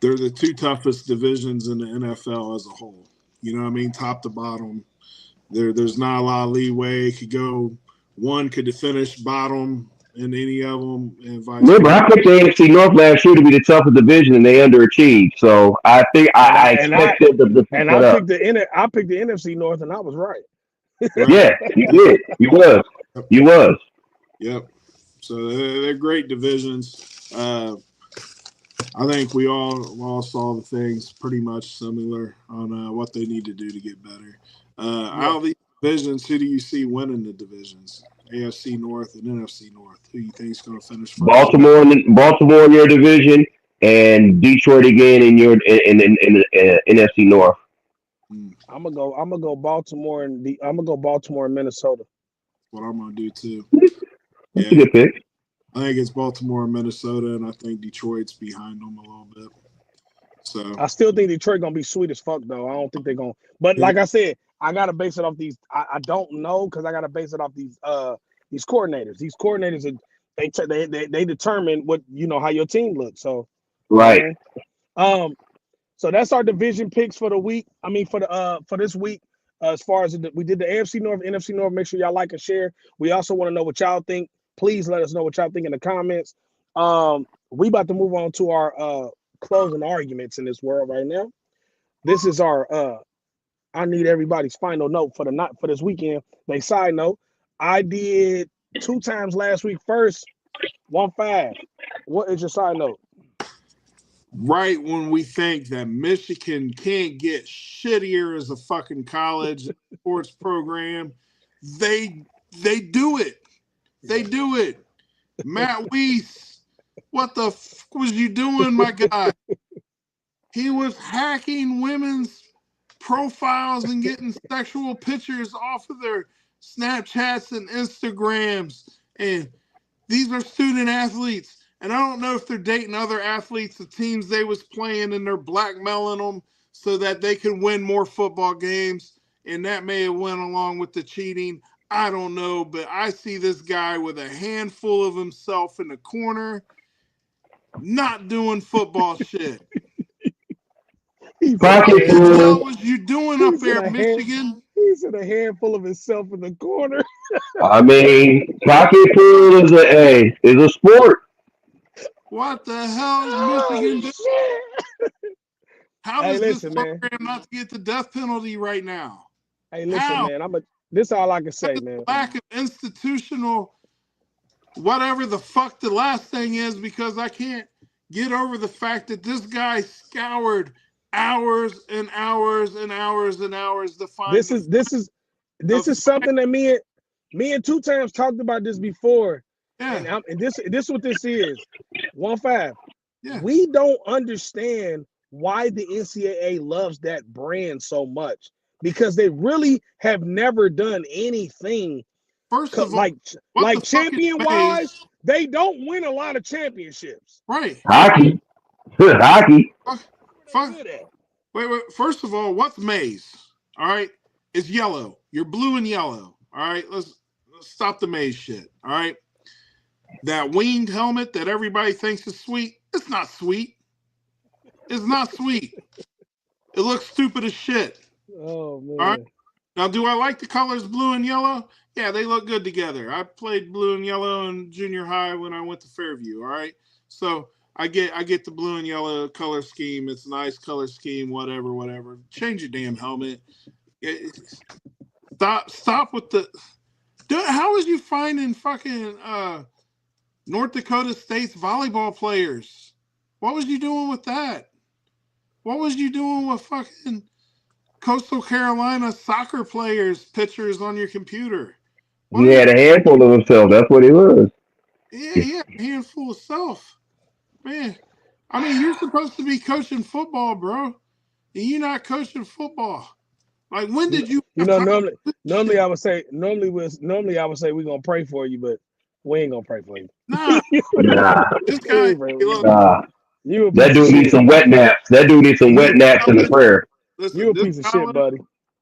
they're the two toughest divisions in the NFL as a whole. You know what I mean? Top to bottom. There's not a lot of leeway. One could finish bottom in any of them, and vice versa. Remember, I picked the NFC North last year to be the toughest division, and they underachieved. So I think I expected them to pick that up. I picked the NFC North, and I was right. Yeah, you did. You was. Yep. So they're great divisions. I think we all saw the things pretty much similar on what they need to do to get better. Out of these divisions, who do you see winning the divisions? AFC North and NFC North. Who do you think is going to finish first? Baltimore in your division, and Detroit again in your in NFC North. I'm gonna go Baltimore and Minnesota. What I'm gonna do too. That's a good pick. I think it's Baltimore and Minnesota, and I think Detroit's behind them a little bit. So I still think Detroit gonna be sweet as fuck though. I don't think they're gonna. But like I said, I gotta base it off these. I don't know because I gotta base it off these coordinators. These coordinators they determine what how your team looks. So right. So that's our division picks for the week. I mean for this week. As far as we did the AFC North, NFC North. Make sure y'all like and share. We also want to know what y'all think. Please let us know what y'all think in the comments. We about to move on to our closing arguments in this world right now. This is our I need everybody's final note for this weekend. Side note, I did 2 times last week. First, 1-5. What is your side note? right when we think that Michigan can't get shittier as a fucking college sports program, they do it. They do it. Matt Weiss, what the fuck was you doing, my guy? He was hacking women's profiles and getting sexual pictures off of their Snapchats and Instagrams. And these are student athletes. And I don't know if they're dating other athletes, the teams they was playing, and they're blackmailing them so that they can win more football games. And that may have went along with the cheating. I don't know, but I see this guy with a handful of himself in the corner, not doing football shit. What the hell was you doing up there, Michigan? He's in a handful of himself in the corner. I mean, pocket pool is a sport. What the hell is Michigan doing? How does this program not to get the death penalty right now? Hey, listen, man. This is all I can say, man. Lack of institutional, whatever the fuck the last thing is, because I can't get over the fact that this guy scoured hours and hours and hours and hours to find. This is something that me and 2 times talked about this before. Yeah. And this is what this is. 1-5. Yeah. We don't understand why the NCAA loves that brand so much, because they really have never done anything. First of all, like champion wise, they don't win a lot of championships. Right. Hockey. Fuck. Wait. First of all, what's maize? All right. It's yellow. You're blue and yellow. All right. Let's stop the maize shit. All right. That winged helmet that everybody thinks is sweet, it's not sweet. It's not sweet. It looks stupid as shit. Oh, man. All right. Now, do I like the colors blue and yellow? Yeah, they look good together. I played blue and yellow in junior high when I went to Fairview. All right. So I get the blue and yellow color scheme. It's a nice color scheme, whatever. Change your damn helmet. Stop with the. Dude, how was you finding fucking North Dakota State's volleyball players? What was you doing with that? What was you doing with fucking Coastal Carolina soccer players' pictures on your computer? He had a handful of himself. That's what he was. Yeah, a handful of self. Man, I mean, you're supposed to be coaching football, bro. And you're not coaching football. Like, when did you? Normally I would say we're gonna pray for you, but we ain't gonna pray for you. Nah. This guy. That dude needs some wet naps. That dude needs some wet naps in the prayer. Listen, you a piece of shit, buddy.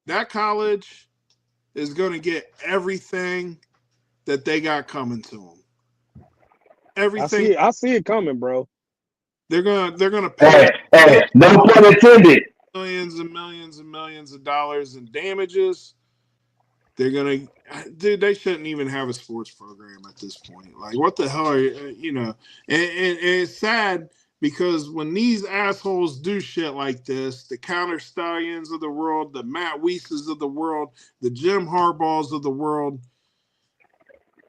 That college is gonna get everything that they got coming to them. Everything. I see it coming, bro. They're gonna pay. Hey, no pun intended. Millions and millions and millions of dollars in damages. They're gonna, dude. They shouldn't even have a sports program at this point. Like, what the hell are you? And it's sad because when these assholes do shit like this, the Counter Stallions of the world, the Matt Weisses of the world, the Jim Harbaughs of the world,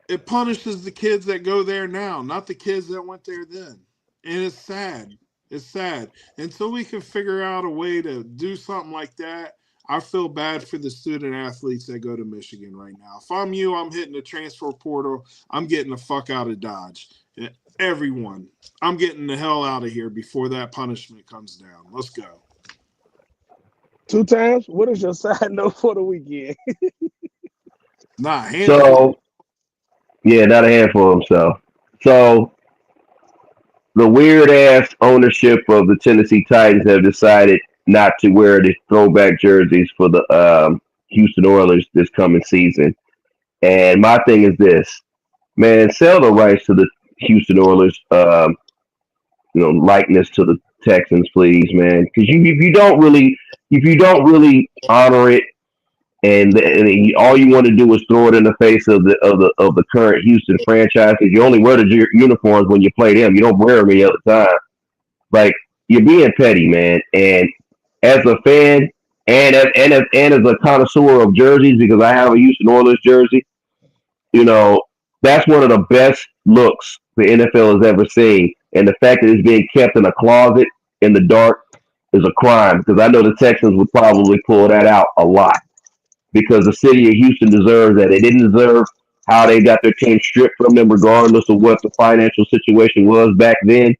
it punishes the kids that go there now, not the kids that went there then. And it's sad. It's sad. Until we can figure out a way to do something like that, I feel bad for the student athletes that go to Michigan right now. If I'm you, I'm hitting the transfer portal. I'm getting the fuck out of Dodge. Everyone, I'm getting the hell out of here before that punishment comes down. Let's go. 2 times? What is your side note for the weekend? Not a handful. Not a handful of himself. So the weird ass ownership of the Tennessee Titans have decided not to wear the throwback jerseys for the Houston Oilers this coming season. And my thing is this, man, sell the rights to the Houston Oilers, likeness to the Texans, please, man. Because if you don't really honor it, and all you want to do is throw it in the face of the current Houston franchise, because you only wear the uniforms when you play them. You don't wear them any other time. Like, you're being petty, man. And as a fan and as a connoisseur of jerseys, because I have a Houston Oilers jersey, that's one of the best looks the NFL has ever seen. And the fact that it's being kept in a closet in the dark is a crime, because I know the Texans would probably pull that out a lot, because the city of Houston deserves that. They didn't deserve how they got their team stripped from them, regardless of what the financial situation was back then.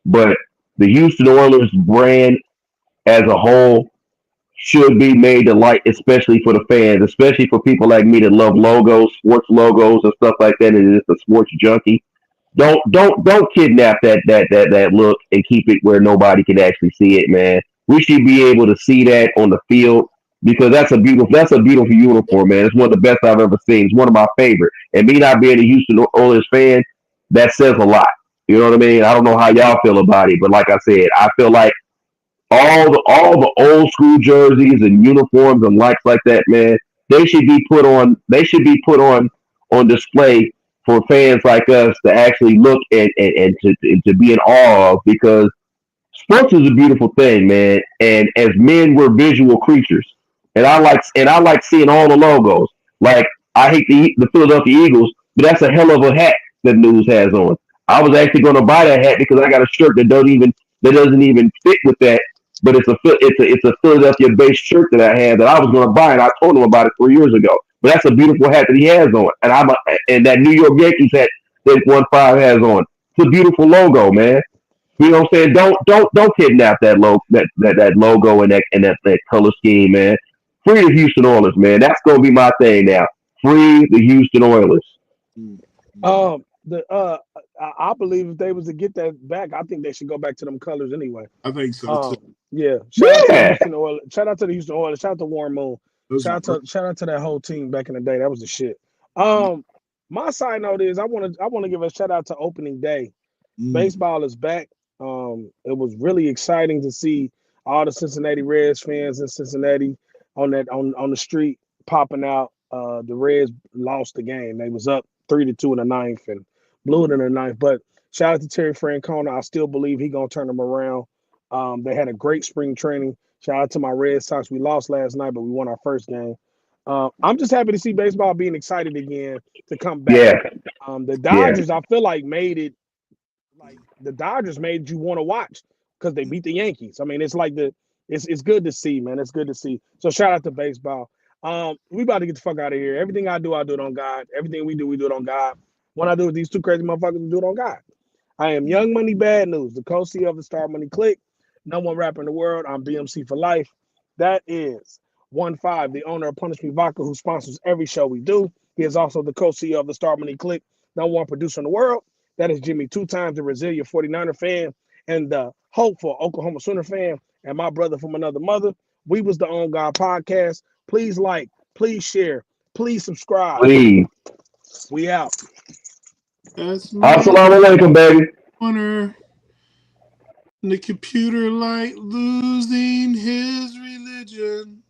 But the Houston Oilers brand as a whole should be made to light, especially for the fans, especially for people like me that love logos, sports logos, and stuff like that, and is a sports junkie. Don't kidnap that look and keep it where nobody can actually see it, man. We should be able to see that on the field, because that's a beautiful uniform, man. It's one of the best I've ever seen. It's one of my favorite. And me not being a Houston Oilers fan, that says a lot. You know what I mean? I don't know how y'all feel about it, but like I said, I feel like all the old school jerseys and uniforms and likes like that, man, they should be put on. They should be put on display for fans like us to actually look and to be in awe of, because sports is a beautiful thing, man. And as men, we're visual creatures, and I like seeing all the logos. Like, I hate the Philadelphia Eagles, but that's a hell of a hat that News has on. I was actually going to buy that hat because I got a shirt that doesn't even fit with that. But it's a Philadelphia based shirt that I had that I was going to buy, and I told him about it 3 years ago. But that's a beautiful hat that he has on, and that New York Yankees hat that 1-5 has on. It's a beautiful logo, man. You know what I'm saying? Don't kidnap that logo and that color scheme, man. Free the Houston Oilers, man. That's gonna be my thing now. Free the Houston Oilers. I believe if they was to get that back, I think they should go back to them colors anyway. I think so too. Yeah. Shout out to the Yeah. Houston Oilers. Shout out to the Houston Oilers. Shout out to Warren Moon. Shout out to that whole team back in the day. That was the shit. My side note is I want to give a shout out to opening day. Baseball is back. It was really exciting to see all the Cincinnati Reds fans in Cincinnati on the street popping out. The Reds lost the game. They was up 3-2 in the ninth and blew it in the ninth. But shout out to Terry Francona. I still believe he's gonna turn them around. They had a great spring training. Shout out to my Red Sox. We lost last night, but we won our first game. I'm just happy to see baseball being excited again to come back. Yeah. The Dodgers, I feel like made you want to watch because they beat the Yankees. I mean, it's good to see, man. It's good to see. So shout out to baseball. We about to get the fuck out of here. Everything I do it on God. Everything we do it on God. What I do with these two crazy motherfuckers, we do it on God. I am Young Money Bad News, the co-CEO of the Star Money Click. #1 rapper in the world. I'm BMC for life. That is 1-5, the owner of Punish Me Vodka, who sponsors every show we do. He is also the co-CEO of the Star Money Click, #1 producer in the world. That is Jimmy, 2 times the resilient 49er fan and the hopeful Oklahoma Sooner fan, and my brother from another mother. We was the On God Podcast. Please like, please share, please subscribe. Please. We out. That's my Assalamu alaikum, baby. corner. The computer light losing his religion.